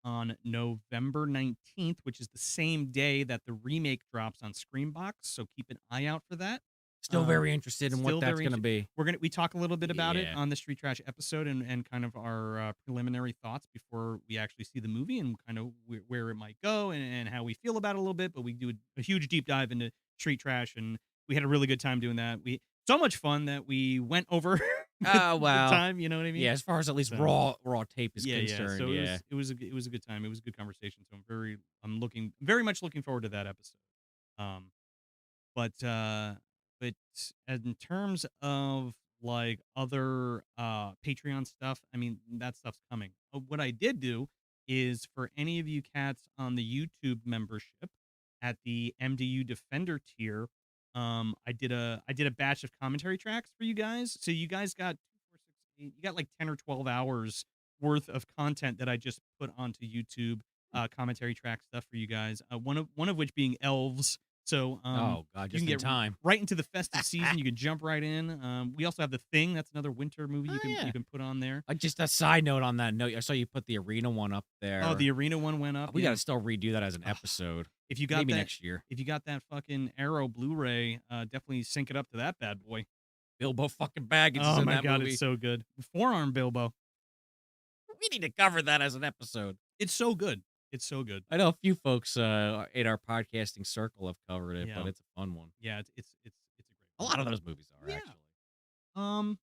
[SPEAKER 1] on November 19th, which is the same day that the remake drops on Screambox. So keep an eye out for that.
[SPEAKER 2] Still
[SPEAKER 1] Um,
[SPEAKER 2] very interested in what
[SPEAKER 1] Still
[SPEAKER 2] that's
[SPEAKER 1] very
[SPEAKER 2] gonna be.
[SPEAKER 1] we talk a little bit about it
[SPEAKER 2] Yeah.
[SPEAKER 1] on the Street Trash episode and kind of our preliminary thoughts before we actually see the movie and kind of where it might go and how we feel about it a little bit. But we do a huge deep dive into Street Trash, and we had a really good time doing that. We so much fun that we went over
[SPEAKER 2] Oh
[SPEAKER 1] the
[SPEAKER 2] well.
[SPEAKER 1] time. You know what I mean?
[SPEAKER 2] Yeah, as far as at least
[SPEAKER 1] So
[SPEAKER 2] raw tape is
[SPEAKER 1] yeah, yeah.
[SPEAKER 2] concerned,
[SPEAKER 1] So
[SPEAKER 2] yeah.
[SPEAKER 1] it was a good time. It was a good conversation. So I'm looking very much looking forward to that episode. Um, but but in terms of like other Patreon stuff, I mean that stuff's coming. What I did do is for any of you cats on the YouTube membership at the MDU Defender tier, I did a batch of commentary tracks for you guys. So you guys got 2, 4, 6, 8, you got like 10 or 12 hours worth of content that I just put onto YouTube, commentary track stuff for you guys. One of which being elves. So
[SPEAKER 2] Oh god,
[SPEAKER 1] you can
[SPEAKER 2] just in
[SPEAKER 1] get
[SPEAKER 2] time.
[SPEAKER 1] right into the festive season. You can jump right in. We also have The Thing. That's another winter movie
[SPEAKER 2] Oh
[SPEAKER 1] you
[SPEAKER 2] yeah.
[SPEAKER 1] can put on there.
[SPEAKER 2] Just a side note on that note, I saw you put the arena one up
[SPEAKER 1] Oh,
[SPEAKER 2] there.
[SPEAKER 1] the arena one went up.
[SPEAKER 2] We
[SPEAKER 1] Yeah.
[SPEAKER 2] gotta still redo that as an
[SPEAKER 1] Ugh,
[SPEAKER 2] episode.
[SPEAKER 1] if you got
[SPEAKER 2] Maybe
[SPEAKER 1] that,
[SPEAKER 2] next year.
[SPEAKER 1] if you got that fucking Arrow Blu-ray, definitely sync it up to that bad boy.
[SPEAKER 2] Bilbo fucking Baggins is
[SPEAKER 1] Oh
[SPEAKER 2] in
[SPEAKER 1] my
[SPEAKER 2] that
[SPEAKER 1] god, it's
[SPEAKER 2] movie.
[SPEAKER 1] so good. Forearm Bilbo.
[SPEAKER 2] We need to cover that as an episode.
[SPEAKER 1] It's so good. It's so good.
[SPEAKER 2] I know a few folks in our podcasting circle have covered it,
[SPEAKER 1] Yeah.
[SPEAKER 2] but it's a fun one.
[SPEAKER 1] Yeah, it's a great
[SPEAKER 2] A
[SPEAKER 1] one.
[SPEAKER 2] lot of those movies are
[SPEAKER 1] Yeah.
[SPEAKER 2] actually.
[SPEAKER 1] Um,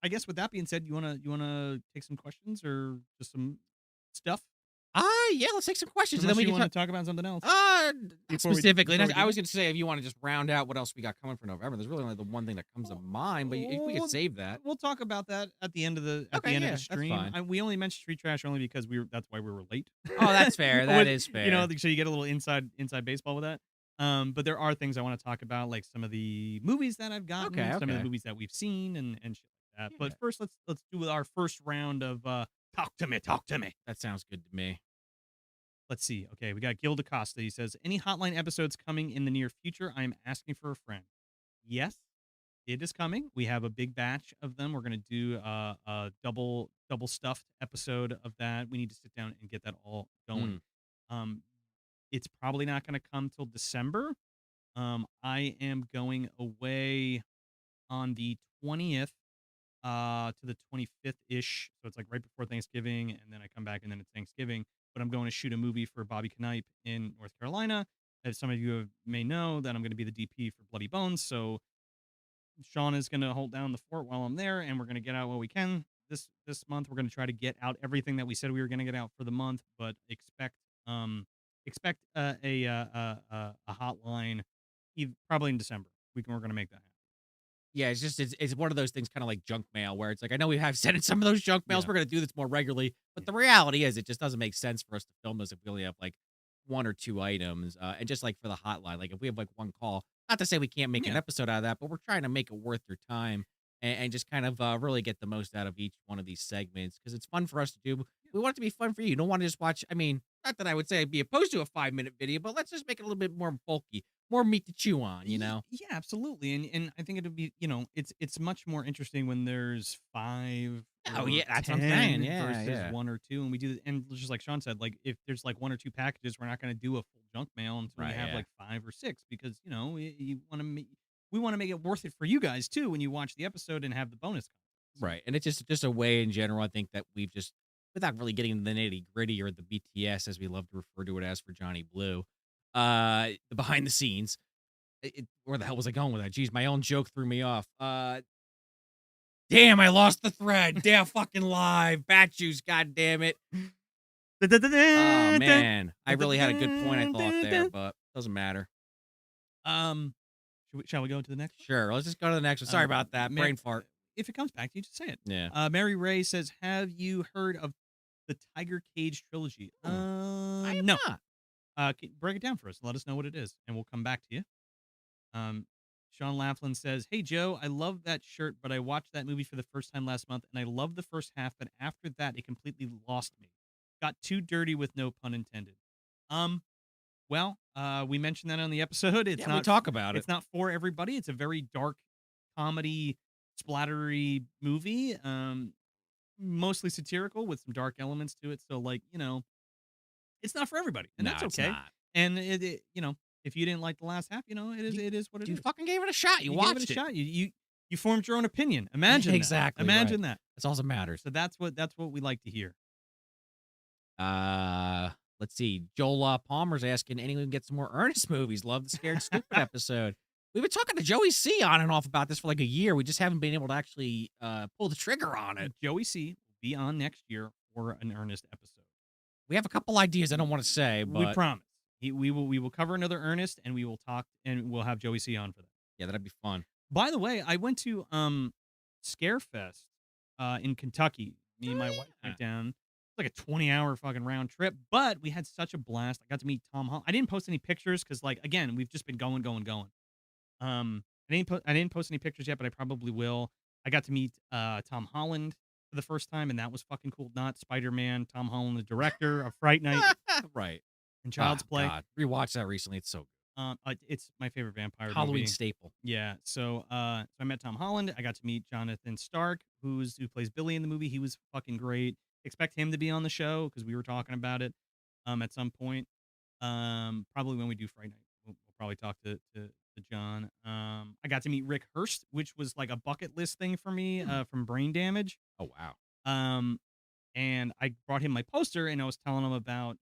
[SPEAKER 1] I guess with that being said, you wanna take some questions or just some stuff?
[SPEAKER 2] Yeah, let's take some questions and then
[SPEAKER 1] Unless
[SPEAKER 2] we
[SPEAKER 1] you
[SPEAKER 2] can
[SPEAKER 1] want
[SPEAKER 2] talk.
[SPEAKER 1] to talk about something else
[SPEAKER 2] Not specifically.
[SPEAKER 1] before we
[SPEAKER 2] I
[SPEAKER 1] do
[SPEAKER 2] was
[SPEAKER 1] that.
[SPEAKER 2] going to say if you want to just round out what else we got coming for November. There's really only the one thing that comes to mind, but if we could
[SPEAKER 1] We'll
[SPEAKER 2] save that.
[SPEAKER 1] we'll talk about that at the end of
[SPEAKER 2] Okay,
[SPEAKER 1] the
[SPEAKER 2] yeah, that's
[SPEAKER 1] stream.
[SPEAKER 2] fine.
[SPEAKER 1] We only mentioned Street Trash only because that's why we were late.
[SPEAKER 2] Oh, that's fair. That
[SPEAKER 1] With,
[SPEAKER 2] is
[SPEAKER 1] you know,
[SPEAKER 2] fair.
[SPEAKER 1] so you get a little inside baseball with that. But there are things I want to talk about, like some of the movies that I've gotten,
[SPEAKER 2] Okay,
[SPEAKER 1] some of the
[SPEAKER 2] okay.
[SPEAKER 1] movies that we've seen, and shit like that.
[SPEAKER 2] Yeah,
[SPEAKER 1] But first, let's do our first round of talk to me, talk to me.
[SPEAKER 2] that sounds good to me.
[SPEAKER 1] Let's see. Okay, we got Gil DaCosta. He says, any hotline episodes coming in the near future? I'm asking for a friend. Yes, it is coming. We have a big batch of them. We're gonna do a double stuffed episode of that. We need to sit down and get that all going.
[SPEAKER 2] Mm,
[SPEAKER 1] Um, it's probably not gonna come till December. I am going away on the 20th to the 25th ish. So it's like right before Thanksgiving, and then I come back, and then it's Thanksgiving. But I'm going to shoot a movie for Bobby Knipe in North Carolina. As some of you may know, that I'm going to be the DP for Bloody Bones. So Sean is going to hold down the fort while I'm there, and we're going to get out what we can this month. We're going to try to get out everything that we said we were going to get out for the month, but expect a hotline probably in December. We're going to make that happen.
[SPEAKER 2] Yeah, it's one of those things kinda like junk mail where it's like, I know we have said in some of those junk mails
[SPEAKER 1] Yeah.
[SPEAKER 2] we're gonna do this more regularly, but
[SPEAKER 1] Yeah.
[SPEAKER 2] the reality is it just doesn't make sense for us to film this if we only have, like, 1 or 2 items, and just like for the hotline, like, if we have, like, 1 call, not to say we can't make an
[SPEAKER 1] Yeah.
[SPEAKER 2] episode out of that, but we're trying to make it worth your time and just kind of, really get the most out of each one of these segments because it's fun for us to do. We want it to be fun for you. You don't wanna just watch I mean, not that I would say I'd be opposed to a 5-minute video, but let's just make it a little bit more bulky, more meat to chew on, you know?
[SPEAKER 1] Yeah, absolutely, and I think it'll be, it's much more interesting when there's 5
[SPEAKER 2] Oh, yeah,
[SPEAKER 1] or
[SPEAKER 2] that's what I'm saying.
[SPEAKER 1] 10
[SPEAKER 2] Yeah,
[SPEAKER 1] versus
[SPEAKER 2] yeah.
[SPEAKER 1] 1 or 2, and we do and just like Sean said, like, if there's, like, 1 or 2 packages, we're not gonna do a full junk mail until we
[SPEAKER 2] Right,
[SPEAKER 1] have,
[SPEAKER 2] yeah.
[SPEAKER 1] like, 5 or 6 because, you wanna make we wanna make it worth it for you guys too when you watch the episode and have the bonus content, so
[SPEAKER 2] Right, and it's just a way in general, I think that we've just without really getting into the nitty-gritty or the BTS as we love to refer to it as for Johnny Blue, the behind the scenes, where the hell was I going with that? Jeez, my own joke threw me off. Damn, I lost the thread. Damn fucking live. Bat juice, god damn it. Oh, man. I really had a good point I thought there, but doesn't matter.
[SPEAKER 1] Um, shall we go to the next one?
[SPEAKER 2] Sure, let's just go to the next one. Sorry about that.
[SPEAKER 1] Mar
[SPEAKER 2] Brain fart.
[SPEAKER 1] if it comes back to you, just say it.
[SPEAKER 2] Yeah.
[SPEAKER 1] Mary Ray says, "Have you heard of the Tiger Cage trilogy?"
[SPEAKER 2] I am
[SPEAKER 1] No.
[SPEAKER 2] not.
[SPEAKER 1] Break it down for us. Let us know what it is, and we'll come back to you. Um, Sean Laughlin says, "Hey Joe, I love that shirt, but I watched that movie for the first time last month, and I loved the first half, but after that, it completely lost me. Got too dirty with no pun intended." Um, we mentioned that on the episode.
[SPEAKER 2] Yeah, we talk about it.
[SPEAKER 1] It's not for everybody. It's a very dark comedy, splattery movie. Mostly satirical with some dark elements to it. So, like, it's not for everybody, and
[SPEAKER 2] No,
[SPEAKER 1] that's
[SPEAKER 2] it's
[SPEAKER 1] okay.
[SPEAKER 2] not.
[SPEAKER 1] And if you didn't like the last half,
[SPEAKER 2] You
[SPEAKER 1] it is what it
[SPEAKER 2] you
[SPEAKER 1] is.
[SPEAKER 2] fucking gave it a shot. You
[SPEAKER 1] You gave it
[SPEAKER 2] watched
[SPEAKER 1] a
[SPEAKER 2] it.
[SPEAKER 1] shot. You formed your own opinion. Imagine that.
[SPEAKER 2] Exactly, right.
[SPEAKER 1] Imagine that.
[SPEAKER 2] That's all that matters.
[SPEAKER 1] So that's what we like to hear.
[SPEAKER 2] Uh, let's see. Joel Palmer's asking anyone get some more Ernest movies. Love the Scared Stupid episode. We've been talking to Joey C on and off about this for like a year. We just haven't been able to actually pull the trigger on it.
[SPEAKER 1] Joey C will be on next year for an Ernest episode.
[SPEAKER 2] We have a couple ideas I don't want to say,
[SPEAKER 1] We
[SPEAKER 2] but
[SPEAKER 1] promise. We will cover another Ernest, and we will talk, and we'll have Joey C on for that.
[SPEAKER 2] yeah, that'd be fun.
[SPEAKER 1] By the way, I went to Scarefest in Kentucky. Me and my wife
[SPEAKER 2] Yeah.
[SPEAKER 1] went down. It's like a 20-hour fucking round trip, but we had such a blast. I got to meet Tom Holland. I didn't post any pictures because, like, again, we've just been going, going, going. I didn't post any pictures yet, but I probably will. I got to meet Tom Holland for the first time, and that was fucking cool. Not Spider-Man, Tom Holland, the director of Fright Night
[SPEAKER 2] Right.
[SPEAKER 1] and Child's Play.
[SPEAKER 2] God. Rewatched that recently. It's so good.
[SPEAKER 1] It's my favorite vampire
[SPEAKER 2] Halloween
[SPEAKER 1] movie.
[SPEAKER 2] staple.
[SPEAKER 1] Yeah. So I met Tom Holland. I got to meet Jonathan Stark, who plays Billy in the movie. He was fucking great. Expect him to be on the show because we were talking about it at some point. Probably when we do Friday night. We'll probably talk to John. I got to meet Rick Hurst, which was like a bucket list thing for me from Brain Damage.
[SPEAKER 2] Oh, wow.
[SPEAKER 1] Um, and I brought him my poster, and I was telling him about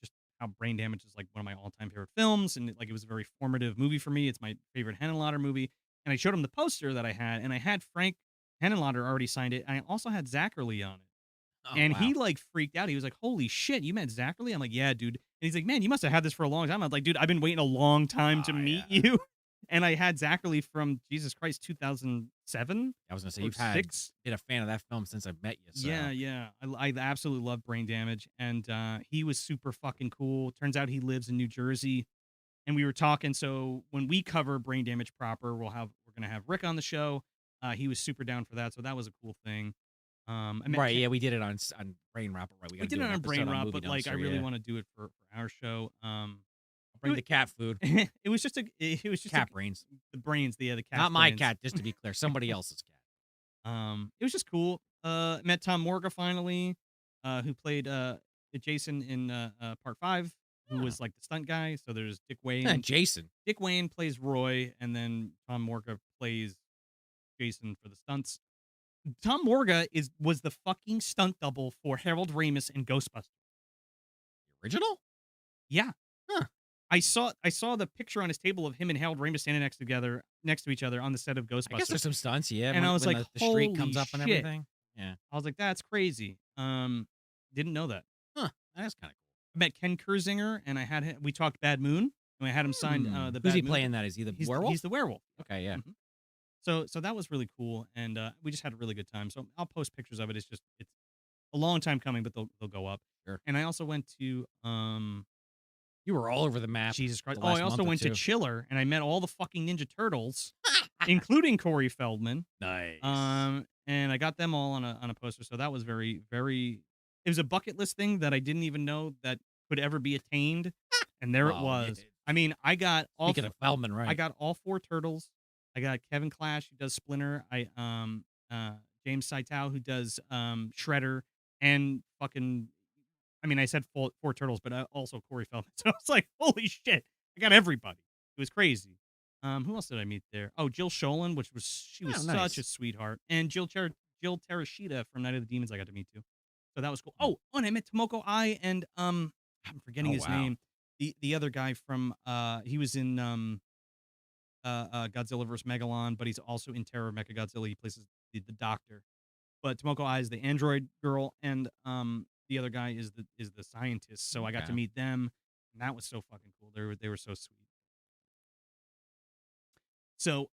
[SPEAKER 1] just how Brain Damage is like one of my all-time favorite films, and like it was a very formative movie for me. It's my favorite Henenlotter movie, and I showed him the poster that I had, and I had Frank Henenlotter already signed it. And I also had Zachary on it.
[SPEAKER 2] Oh,
[SPEAKER 1] And
[SPEAKER 2] wow.
[SPEAKER 1] he like freaked out. He was like, "Holy shit, you met Zachary?" I'm like, "Yeah, dude." And he's like, "Man, you must have had this for a long time." I'm like, "Dude, I've been waiting a long time to
[SPEAKER 2] Oh,
[SPEAKER 1] meet
[SPEAKER 2] yeah.
[SPEAKER 1] you." And I had Zachary from Jesus Christ 2007
[SPEAKER 2] I was going to say,
[SPEAKER 1] or
[SPEAKER 2] you've had
[SPEAKER 1] 6.
[SPEAKER 2] been a fan of that film since I've met you. So.
[SPEAKER 1] Yeah, yeah. I absolutely love Brain Damage, and he was super fucking cool. Turns out he lives in New Jersey, and we were talking. So when we cover Brain Damage proper, we're gonna have Rick on the show. He was super down for that, so that was a cool thing. I met
[SPEAKER 2] Right,
[SPEAKER 1] Ken-
[SPEAKER 2] yeah, we did it on Brain Rot, right? We
[SPEAKER 1] we
[SPEAKER 2] got to
[SPEAKER 1] did
[SPEAKER 2] do
[SPEAKER 1] it
[SPEAKER 2] an
[SPEAKER 1] on Brain
[SPEAKER 2] episode
[SPEAKER 1] Rot,
[SPEAKER 2] Movie
[SPEAKER 1] but like I
[SPEAKER 2] Dumpster,
[SPEAKER 1] really
[SPEAKER 2] yeah.
[SPEAKER 1] want to do it for our show.
[SPEAKER 2] I'll bring the cat food.
[SPEAKER 1] It was just
[SPEAKER 2] Cat brains.
[SPEAKER 1] the brains, the cat.
[SPEAKER 2] Not my
[SPEAKER 1] brains.
[SPEAKER 2] cat, just to be clear. Somebody else's cat.
[SPEAKER 1] It was just cool. Met Tom Morga finally, who played Jason in part 5, who
[SPEAKER 2] Huh.
[SPEAKER 1] was like the stunt guy. So there's Dick Wayne.
[SPEAKER 2] Jason.
[SPEAKER 1] Dick Wayne plays Roy, and then Tom Morga plays Jason for the stunts. Tom Morga was the fucking stunt double for Harold Ramis in Ghostbusters.
[SPEAKER 2] Original?
[SPEAKER 1] Yeah.
[SPEAKER 2] Huh.
[SPEAKER 1] I saw the picture on his table of him and Harold Ramis standing next to each other on the set of Ghostbusters.
[SPEAKER 2] I guess there's some stunts, yeah.
[SPEAKER 1] And I was
[SPEAKER 2] when
[SPEAKER 1] like,
[SPEAKER 2] the street
[SPEAKER 1] "Holy
[SPEAKER 2] comes up and
[SPEAKER 1] shit."
[SPEAKER 2] everything. Yeah.
[SPEAKER 1] I was like, "That's crazy." Didn't know that.
[SPEAKER 2] Huh. That's kind of cool.
[SPEAKER 1] I met Ken Kurzinger, and we talked Bad Moon. And I had him sign the
[SPEAKER 2] Who's he
[SPEAKER 1] Bad Moon.
[SPEAKER 2] playing that? Is he the
[SPEAKER 1] He's
[SPEAKER 2] werewolf?
[SPEAKER 1] the werewolf.
[SPEAKER 2] Okay, yeah.
[SPEAKER 1] Mhm. So that was really cool, and we just had a really good time. So I'll post pictures of it. It's a long time coming, but they'll go up.
[SPEAKER 2] Sure.
[SPEAKER 1] And I also went to
[SPEAKER 2] You were all over the map
[SPEAKER 1] Jesus Christ.
[SPEAKER 2] the
[SPEAKER 1] Oh, I
[SPEAKER 2] last
[SPEAKER 1] also
[SPEAKER 2] month or
[SPEAKER 1] went to
[SPEAKER 2] 2.
[SPEAKER 1] Chiller, and I met all the fucking Ninja Turtles, including Corey Feldman.
[SPEAKER 2] Nice.
[SPEAKER 1] And I got them all on a poster. So that was very, very. It was a bucket list thing that I didn't even know that could ever be attained, and there it
[SPEAKER 2] Well, yeah,
[SPEAKER 1] was. I mean,
[SPEAKER 2] speaking of Feldman,
[SPEAKER 1] I
[SPEAKER 2] right?
[SPEAKER 1] got all 4 turtles. I got Kevin Clash, who does Splinter. Uh James Saitow, who does Shredder, and fucking I mean, I said 4 turtles, but also Corey Feldman. So I was like, holy shit, I got everybody. It was crazy. Who else did I meet there? Oh, Jill Sholin, she was
[SPEAKER 2] Oh,
[SPEAKER 1] such a
[SPEAKER 2] nice.
[SPEAKER 1] sweetheart, and Jill Terashita from Night of the Demons. I got to meet too, so that was cool.
[SPEAKER 2] Mm.
[SPEAKER 1] Oh, and I met Tomoko Ai and I'm forgetting
[SPEAKER 2] Oh,
[SPEAKER 1] his
[SPEAKER 2] wow.
[SPEAKER 1] name. The other guy from he was in Godzilla vs Megalon, but he's also in Terror of Mechagodzilla. He plays the doctor. But Tomoko Ai is the android girl, and the other guy is the scientist. So I got to
[SPEAKER 2] Okay.
[SPEAKER 1] meet them, and that was so fucking cool. They were so sweet. So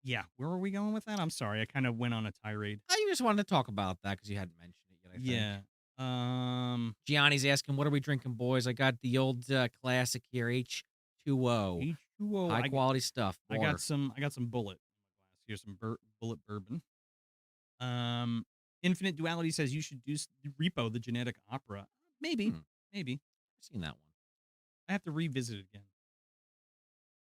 [SPEAKER 1] yeah, where were we going with that? I'm sorry, I kind of went on a tirade.
[SPEAKER 2] Oh, you just wanted to talk about that because you hadn't mentioned it yet, I think.
[SPEAKER 1] Yeah.
[SPEAKER 2] Gianni's asking, "What are we drinking, boys?" I got the old classic here, H2O.
[SPEAKER 1] H2O.
[SPEAKER 2] High quality stuff. Water.
[SPEAKER 1] I got some Bullet in my glass. Here's some Bullet bourbon. Um, Infinite Duality says you should do Repo the Genetic Opera. Maybe,
[SPEAKER 2] Hmm.
[SPEAKER 1] maybe.
[SPEAKER 2] I've seen that one.
[SPEAKER 1] I have to revisit it again.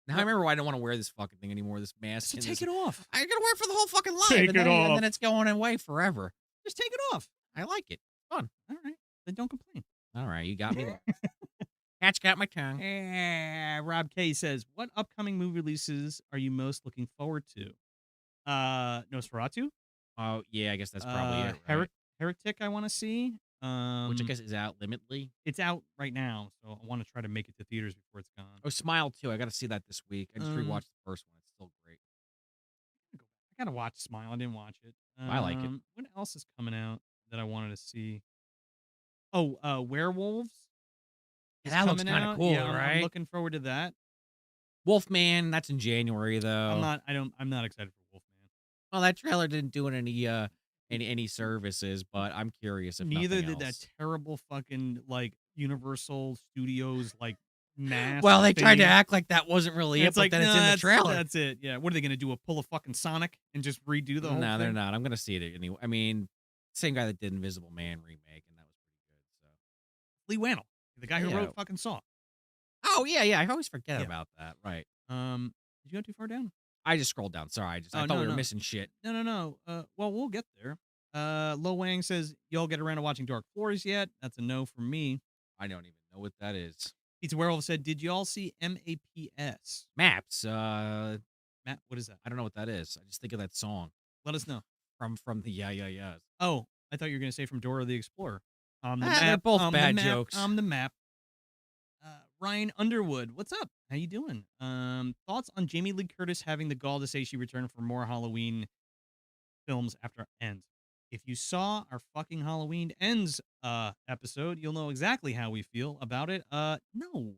[SPEAKER 2] Now I
[SPEAKER 1] Well,
[SPEAKER 2] remember why I don't want to wear this fucking thing anymore. This mask.
[SPEAKER 1] so
[SPEAKER 2] And
[SPEAKER 1] take
[SPEAKER 2] this.
[SPEAKER 1] it off.
[SPEAKER 2] I gotta wear it for the whole fucking life,
[SPEAKER 1] Take
[SPEAKER 2] and
[SPEAKER 1] it
[SPEAKER 2] then
[SPEAKER 1] off.
[SPEAKER 2] it's going away forever.
[SPEAKER 1] Just take it off.
[SPEAKER 2] I like it. Fun.
[SPEAKER 1] All right. Then don't complain.
[SPEAKER 2] All right, you got me there. Cat's got my tongue.
[SPEAKER 1] Rob K says, "What upcoming movie releases are you most looking forward to?" Nosferatu,
[SPEAKER 2] Oh yeah, I guess that's probably it, right?
[SPEAKER 1] Heretic. I want to see.
[SPEAKER 2] Which I guess is out limitly.
[SPEAKER 1] It's out right now, so I want to try to make it to theaters before it's gone.
[SPEAKER 2] Oh, Smile too. I got to see that this week. I just
[SPEAKER 1] Um,
[SPEAKER 2] rewatched the first one. It's still great.
[SPEAKER 1] I gotta watch Smile. I didn't watch it.
[SPEAKER 2] I like it.
[SPEAKER 1] What else is coming out that I wanted to see? Oh, Werewolves
[SPEAKER 2] Yeah,
[SPEAKER 1] is
[SPEAKER 2] that looks
[SPEAKER 1] coming
[SPEAKER 2] kind of
[SPEAKER 1] out.
[SPEAKER 2] cool,
[SPEAKER 1] Yeah, I'm
[SPEAKER 2] right?
[SPEAKER 1] looking forward to that.
[SPEAKER 2] Wolfman, that's in January
[SPEAKER 1] I'm
[SPEAKER 2] though.
[SPEAKER 1] not. I don't. I'm not excited for Wolfman.
[SPEAKER 2] Well, that trailer didn't do it any services, but I'm curious if
[SPEAKER 1] Neither
[SPEAKER 2] nothing
[SPEAKER 1] did that
[SPEAKER 2] else.
[SPEAKER 1] terrible fucking like Universal Studios like mask
[SPEAKER 2] Well, they tried to
[SPEAKER 1] thingy.
[SPEAKER 2] act like that wasn't really
[SPEAKER 1] And
[SPEAKER 2] it,
[SPEAKER 1] it's
[SPEAKER 2] but
[SPEAKER 1] like,
[SPEAKER 2] then
[SPEAKER 1] no,
[SPEAKER 2] it's in the trailer.
[SPEAKER 1] that's it. Yeah. What are they gonna do? Pull a fucking Sonic and just redo the whole
[SPEAKER 2] No, they're
[SPEAKER 1] thing?
[SPEAKER 2] not. I'm gonna see it anyway. I mean, same guy that did Invisible Man remake, and that was pretty good.
[SPEAKER 1] Lee Wannell, the guy
[SPEAKER 2] So
[SPEAKER 1] who
[SPEAKER 2] yeah.
[SPEAKER 1] wrote fucking Saw.
[SPEAKER 2] Oh yeah, yeah. I always forget
[SPEAKER 1] Yeah.
[SPEAKER 2] about that. Right.
[SPEAKER 1] Did you go too far down?
[SPEAKER 2] I just scrolled down. Sorry. I
[SPEAKER 1] Oh
[SPEAKER 2] thought
[SPEAKER 1] no,
[SPEAKER 2] we were
[SPEAKER 1] no.
[SPEAKER 2] missing shit.
[SPEAKER 1] No. Well, we'll get there. Lo Wang says, y'all get around to watching Dark Floors yet? That's a no from me.
[SPEAKER 2] I don't even know what that is.
[SPEAKER 1] Pizza Werewolf said, did y'all see MAPS?
[SPEAKER 2] Maps.
[SPEAKER 1] Matt, what is that?
[SPEAKER 2] I don't know what that is. I just think of that song
[SPEAKER 1] Let us know.
[SPEAKER 2] from the Yeahs.
[SPEAKER 1] Oh, I thought you were going to say from Dora the Explorer. On the
[SPEAKER 2] Ah, they're
[SPEAKER 1] map.
[SPEAKER 2] both
[SPEAKER 1] On
[SPEAKER 2] bad
[SPEAKER 1] the map.
[SPEAKER 2] jokes.
[SPEAKER 1] On the map. Ryan Underwood, what's up? How you doing? Thoughts on Jamie Lee Curtis having the gall to say she returned for more Halloween films after Ends? If you saw our fucking Halloween Ends episode, you'll know exactly how we feel about it. No.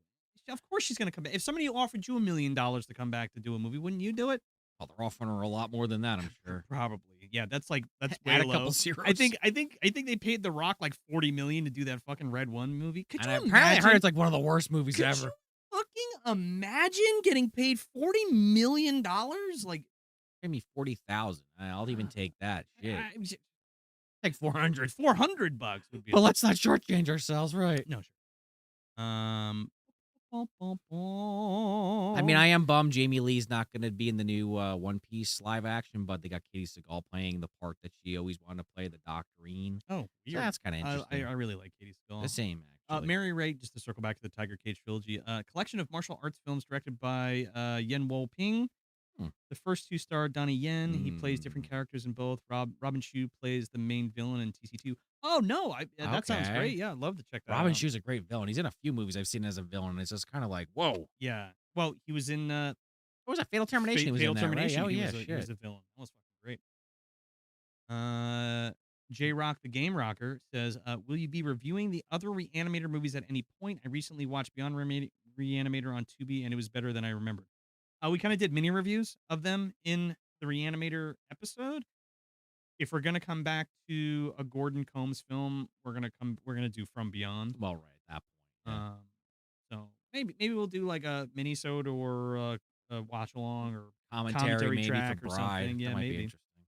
[SPEAKER 1] Of course she's gonna come back. If somebody offered you $1 million to come back to do a movie, wouldn't you do it?
[SPEAKER 2] Well, they're offering her a lot more than that, I'm sure.
[SPEAKER 1] Probably. Yeah, that's way
[SPEAKER 2] Add a
[SPEAKER 1] low.
[SPEAKER 2] couple zeros.
[SPEAKER 1] I think they paid The Rock like $40 million to do that fucking Red One movie. Could
[SPEAKER 2] And
[SPEAKER 1] you
[SPEAKER 2] apparently I
[SPEAKER 1] imagine?
[SPEAKER 2] heard it's like one of the worst movies
[SPEAKER 1] Could
[SPEAKER 2] ever.
[SPEAKER 1] you fucking imagine getting paid $40 million? Like,
[SPEAKER 2] Pay me 40,000. I'll even take that. Shit. Take 400.
[SPEAKER 1] $400 would be.
[SPEAKER 2] But let's not shortchange ourselves, right?
[SPEAKER 1] No, sure.
[SPEAKER 2] I mean, I am bummed Jamie Lee's not going to be in the new One Piece live action, but they got Katie Seagal playing the part that she always wanted to play, the Doctorine.
[SPEAKER 1] Oh,
[SPEAKER 2] So that's kind of interesting.
[SPEAKER 1] I really like Katie Seagal.
[SPEAKER 2] The same, actually.
[SPEAKER 1] Mary Ray, just to circle back to the Tiger Cage trilogy, collection of martial arts films directed by Yen Wo Ping.
[SPEAKER 2] Hmm.
[SPEAKER 1] The first 2 star Donnie Yen. He plays different characters in both. Robin Shu plays the main villain in TC2. Oh no, that sounds
[SPEAKER 2] Okay.
[SPEAKER 1] great. Yeah, I'd love to check that
[SPEAKER 2] Robin
[SPEAKER 1] out.
[SPEAKER 2] Shu's a great villain. He's in a few movies I've seen as a villain. It's just kind of like, whoa.
[SPEAKER 1] Yeah. Well, he was in
[SPEAKER 2] What was that? Fatal Termination. He was
[SPEAKER 1] Fatal
[SPEAKER 2] in that,
[SPEAKER 1] Termination.
[SPEAKER 2] right? Oh,
[SPEAKER 1] He
[SPEAKER 2] yeah,
[SPEAKER 1] was
[SPEAKER 2] shit.
[SPEAKER 1] a villain. That was fucking great. J Rock the Game Rocker says, will you be reviewing the other Reanimator movies at any point? I recently watched Beyond Reanimator on Tubi, and it was better than I remembered. We kind of did mini reviews of them in the Reanimator episode. If we're gonna come back to a Gordon Combs film, we're gonna do From Beyond.
[SPEAKER 2] Well, right at that point, yeah.
[SPEAKER 1] Um, so maybe we'll do like a mini-sode or a watch along or
[SPEAKER 2] Commentary
[SPEAKER 1] commentary
[SPEAKER 2] maybe for
[SPEAKER 1] track or
[SPEAKER 2] Bride.
[SPEAKER 1] something.
[SPEAKER 2] That
[SPEAKER 1] Yeah,
[SPEAKER 2] might be
[SPEAKER 1] maybe.
[SPEAKER 2] interesting.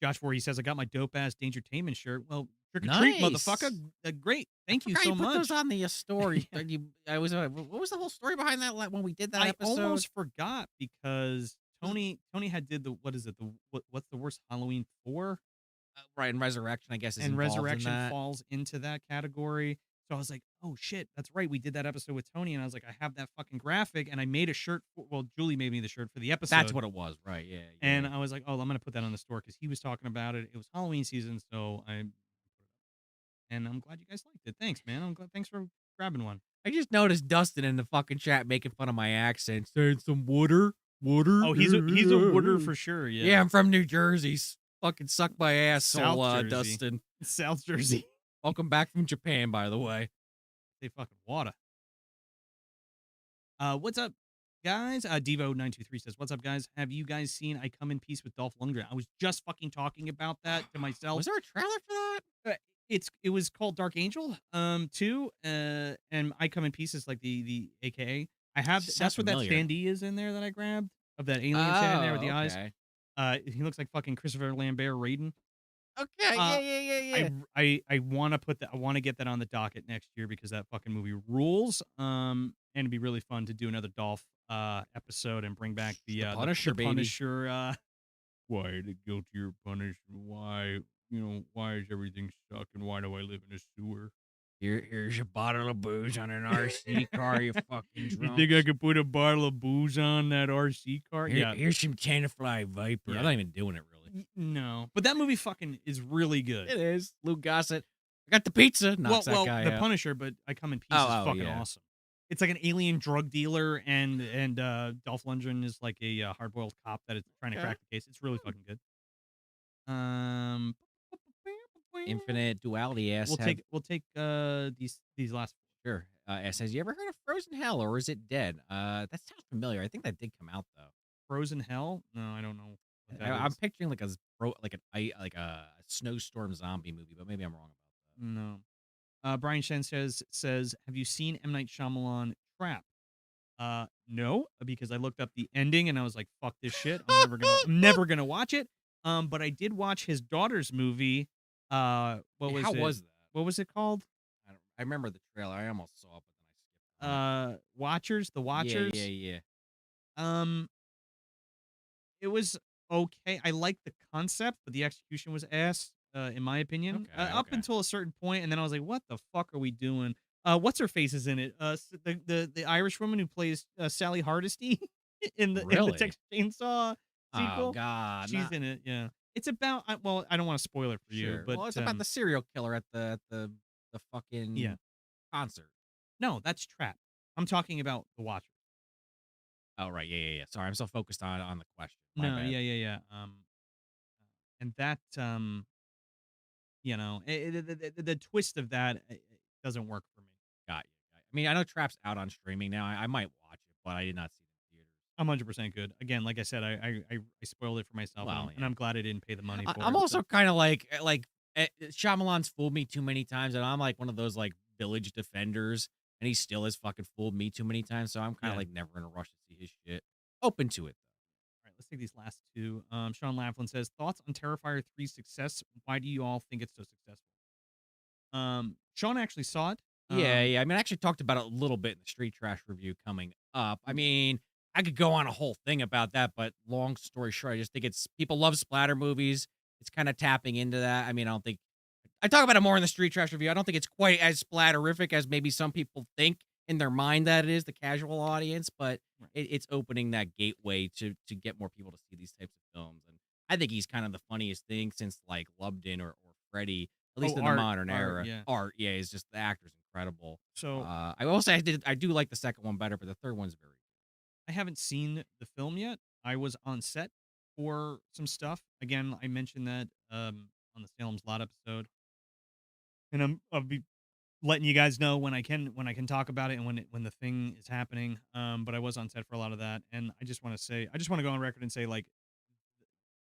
[SPEAKER 1] Josh Voorhees says, "I got my dope ass Dangertainment shirt." Well, trick or treat, motherfucker.
[SPEAKER 2] Nice.
[SPEAKER 1] Great.
[SPEAKER 2] I
[SPEAKER 1] Thank you
[SPEAKER 2] forgot you
[SPEAKER 1] so
[SPEAKER 2] put those
[SPEAKER 1] much.
[SPEAKER 2] on the story.
[SPEAKER 1] Yeah.
[SPEAKER 2] What was the whole story behind that when we did that
[SPEAKER 1] I
[SPEAKER 2] episode?
[SPEAKER 1] almost forgot because
[SPEAKER 2] Was it,
[SPEAKER 1] Tony had did the what is it? What's the worst Halloween 4?
[SPEAKER 2] right, and Resurrection, I guess, is
[SPEAKER 1] And
[SPEAKER 2] involved in
[SPEAKER 1] Resurrection
[SPEAKER 2] that.
[SPEAKER 1] falls into that category. So I was like, "Oh shit, that's right. We did that episode with Tony." And I was like, "I have that fucking graphic." And I made a shirt. Well, Julie made me the shirt for the
[SPEAKER 2] That's
[SPEAKER 1] episode.
[SPEAKER 2] what it was, right? Yeah,
[SPEAKER 1] And
[SPEAKER 2] yeah.
[SPEAKER 1] I was like, "Oh, I'm gonna put that on the store because he was talking about it. It was Halloween season, so I." And I'm glad you guys liked it. Thanks, man. I'm glad. Thanks for grabbing one.
[SPEAKER 2] I just noticed Dustin in the fucking chat making fun of my accent, saying some water, water.
[SPEAKER 1] Oh, he's a wooder for sure.
[SPEAKER 2] Yeah,
[SPEAKER 1] Yeah,
[SPEAKER 2] I'm from New Jersey. Fucking suck my asshole,
[SPEAKER 1] South Jersey,
[SPEAKER 2] Dustin.
[SPEAKER 1] South Jersey.
[SPEAKER 2] Welcome back from Japan, by the way.
[SPEAKER 1] They fucking water. What's up, guys? Devo923 says, "What's up, guys? Have you guys seen I Come in Peace with Dolph Lundgren?" I was just fucking talking about that to myself.
[SPEAKER 2] Was there a trailer for that?
[SPEAKER 1] Uh, it was called Dark Angel, too, and I Come in Peace is like the AKA. I have
[SPEAKER 2] Sounds
[SPEAKER 1] that's what that
[SPEAKER 2] familiar.
[SPEAKER 1] standee is in there that I grabbed of that alien standing there with the
[SPEAKER 2] Oh,
[SPEAKER 1] eyes.
[SPEAKER 2] okay.
[SPEAKER 1] He looks like fucking Christopher Lambert Raiden.
[SPEAKER 2] Okay, yeah,
[SPEAKER 1] Uh,
[SPEAKER 2] yeah, yeah, yeah.
[SPEAKER 1] I wanna put that I wanna get that on the docket next year because that fucking movie rules. And it'd be really fun to do another Dolph, episode and bring back
[SPEAKER 2] The
[SPEAKER 1] the
[SPEAKER 2] Punisher, baby.
[SPEAKER 1] Punisher, "Why the guilty or punished? Why, why is everything stuck, and why do I live in a sewer?"
[SPEAKER 2] Here's your bottle of booze on an RC car, you fucking
[SPEAKER 1] "You think I
[SPEAKER 2] drunks.
[SPEAKER 1] could put a bottle of booze on that RC car?" Yeah.
[SPEAKER 2] Here's some Tenafly Viper. I'm
[SPEAKER 1] Yeah.
[SPEAKER 2] not even doing it really.
[SPEAKER 1] No, but that movie fucking is really good.
[SPEAKER 2] It is. Luke Gossett. I got the pizza. Knocks that
[SPEAKER 1] Well,
[SPEAKER 2] guy
[SPEAKER 1] the
[SPEAKER 2] out.
[SPEAKER 1] Punisher, but I Come in Peace is
[SPEAKER 2] Oh,
[SPEAKER 1] fucking
[SPEAKER 2] yeah.
[SPEAKER 1] awesome. It's like an alien drug dealer, and Dolph Lundgren is like a hard boiled cop that is trying to
[SPEAKER 2] Okay.
[SPEAKER 1] crack the case. It's really
[SPEAKER 2] Hmm.
[SPEAKER 1] fucking good. Um,
[SPEAKER 2] Infinite Duality ass
[SPEAKER 1] we'll take these last.
[SPEAKER 2] sure. Ass says, you ever heard of Frozen Hell or is it dead? That sounds familiar. I think that did come out though.
[SPEAKER 1] Frozen Hell? No, I don't know what that
[SPEAKER 2] I'm
[SPEAKER 1] is.
[SPEAKER 2] picturing like a snowstorm zombie movie, but maybe I'm wrong about
[SPEAKER 1] No. Brian Shen says, "Have you seen M Night Shyamalan Trap?" No, because I looked up the ending and I was like, "Fuck this shit. I'm
[SPEAKER 2] that.
[SPEAKER 1] never gonna watch it." But I did watch his daughter's movie. What
[SPEAKER 2] Yeah,
[SPEAKER 1] was
[SPEAKER 2] how
[SPEAKER 1] it?
[SPEAKER 2] was that?
[SPEAKER 1] What was it called?
[SPEAKER 2] I remember the trailer. I almost saw it, but then I skipped on it.
[SPEAKER 1] Watchers, The
[SPEAKER 2] Yeah, yeah,
[SPEAKER 1] Watchers.
[SPEAKER 2] yeah.
[SPEAKER 1] Um, it was okay. I liked the concept, but the execution was ass, in my opinion.
[SPEAKER 2] Okay,
[SPEAKER 1] Up
[SPEAKER 2] okay.
[SPEAKER 1] until a certain point, and then I was like, "What the fuck are we doing?" What's her face is in it? The Irish woman who plays Sally Hardesty in the
[SPEAKER 2] Really?
[SPEAKER 1] Texas Chainsaw
[SPEAKER 2] Oh
[SPEAKER 1] sequel.
[SPEAKER 2] God,
[SPEAKER 1] She's
[SPEAKER 2] not
[SPEAKER 1] in it. Yeah, it's about. Well, I don't want to spoil it for you,
[SPEAKER 2] sure.
[SPEAKER 1] but
[SPEAKER 2] Well, it's about the serial killer at the
[SPEAKER 1] yeah,
[SPEAKER 2] fucking concert.
[SPEAKER 1] no, that's Trap. I'm talking about The Watcher.
[SPEAKER 2] Oh right, yeah, yeah, yeah. Sorry, I'm so focused on the question. My
[SPEAKER 1] No,
[SPEAKER 2] bad.
[SPEAKER 1] yeah. And that the twist of that doesn't work for me.
[SPEAKER 2] Got you. Got you. I mean, I know Trap's out on streaming now. I might watch it, but I did not see it in theaters.
[SPEAKER 1] I'm 100% good. Again, like I said, I spoiled it for myself, and
[SPEAKER 2] Well,
[SPEAKER 1] I'm
[SPEAKER 2] yeah.
[SPEAKER 1] glad I didn't pay the money for
[SPEAKER 2] I'm
[SPEAKER 1] it. So
[SPEAKER 2] also kind of like Shyamalan's fooled me too many times, and I'm like one of those like village defenders, and he still has fucking fooled me too many times. So I'm kind
[SPEAKER 1] yeah.
[SPEAKER 2] of
[SPEAKER 1] All
[SPEAKER 2] like never in a rush to see his shit. Open to it
[SPEAKER 1] right, let's take these last two. Sean Laughlin says, "Thoughts on Terrifier 3's success? Why do you all think it's so successful?" Sean actually saw it.
[SPEAKER 2] Yeah, yeah. I mean, I actually talked about it a little bit in the Street Trash review coming up. I
[SPEAKER 1] Yeah.
[SPEAKER 2] mean, I could go on a whole thing about that, but long story short, I just think it's people love splatter movies. It's kind of tapping into that. I mean, I don't think I talk about it more in the Street Trash review. I don't think it's quite as splatterific as maybe some people think in their mind that it is, the casual audience, but
[SPEAKER 1] Right.
[SPEAKER 2] it's opening that gateway to get more people to see these types of films. And I think he's kind of the funniest thing since like Lubden or Freddy, at least
[SPEAKER 1] Oh,
[SPEAKER 2] in the modern
[SPEAKER 1] art,
[SPEAKER 2] era.
[SPEAKER 1] yeah.
[SPEAKER 2] Art, yeah, is just the actor's incredible.
[SPEAKER 1] So
[SPEAKER 2] I will say I do like the second one better, but the third one's very
[SPEAKER 1] I haven't seen the film yet. I was on set for some stuff. Again, I mentioned that on the Salem's Lot episode, and I'll be letting you guys know when I can talk about it and when the thing is happening. But I was on set for a lot of that, and I just want to go on record and say like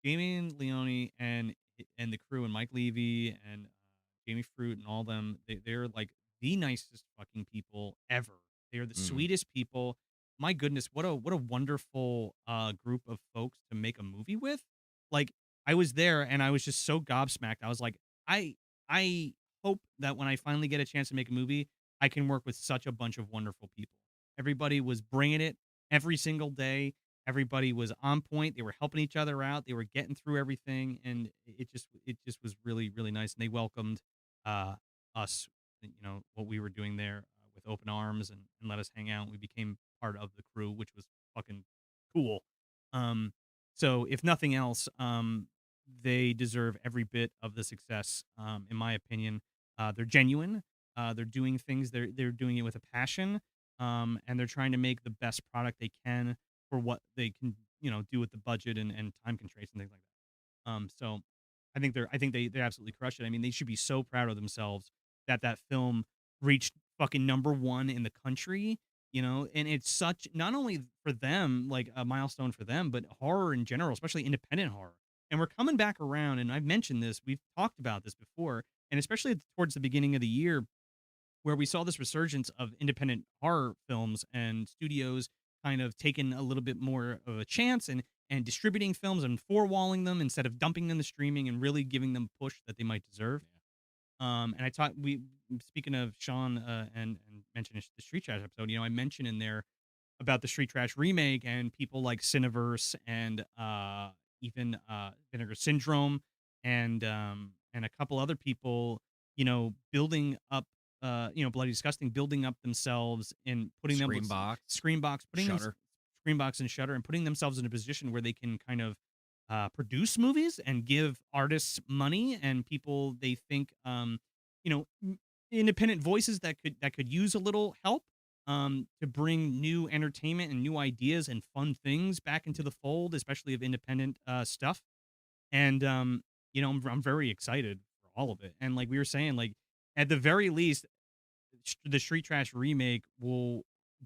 [SPEAKER 1] Damien Leone and the crew and Mike Levy and Jamie Fruit and all them, they're like the nicest fucking people ever. They are the
[SPEAKER 2] Mhm.
[SPEAKER 1] sweetest people. My goodness, what a wonderful group of folks to make a movie with. Like I was there and I was just so gobsmacked. I was like, I I hope that when I finally get a chance to make a movie, I can work with such a bunch of wonderful people. Everybody was bringing it every single day. Everybody was on point. They were helping each other out. They were getting through everything, and it just was really really nice. And they welcomed uh, us, what we were doing there with open arms and let us hang out. We became part of the crew, which was fucking cool. Um, so if nothing else, they deserve every bit of the success, in my opinion. They're genuine. They're doing things. They're doing it with a passion, and they're trying to make the best product they can for what they can, do with the budget and time constraints and things like that. So I think they absolutely crushed it. I mean, they should be so proud of themselves that that film reached fucking number one in the country. And it's such not only for them like a milestone for them, but horror in general, especially independent horror. And we're coming back around, and I've mentioned this, we've talked about this before, and especially towards the beginning of the year where we saw this resurgence of independent horror films and studios kind of taking a little bit more of a chance and distributing films and four-walling them instead of dumping them to streaming and really giving them push that they might deserve. And I taught we speaking of Sean and mentioning the Street Trash episode, I mentioned in there about the Street Trash remake and people like Cineverse and even Vinegar Syndrome and a couple other people, building up Bloody Disgusting, building up themselves and putting them with
[SPEAKER 2] Screambox,
[SPEAKER 1] Screenbox, putting them
[SPEAKER 2] Shutter.
[SPEAKER 1] Screenbox and Shutter and putting themselves in a position where they can kind of produce movies and give artists money and people they think you know independent voices that could use a little help to bring new entertainment and new ideas and fun things back into the fold, especially of independent stuff. And I'm very excited for all of it. And like we were saying, like at the very least, the Street Trash remake will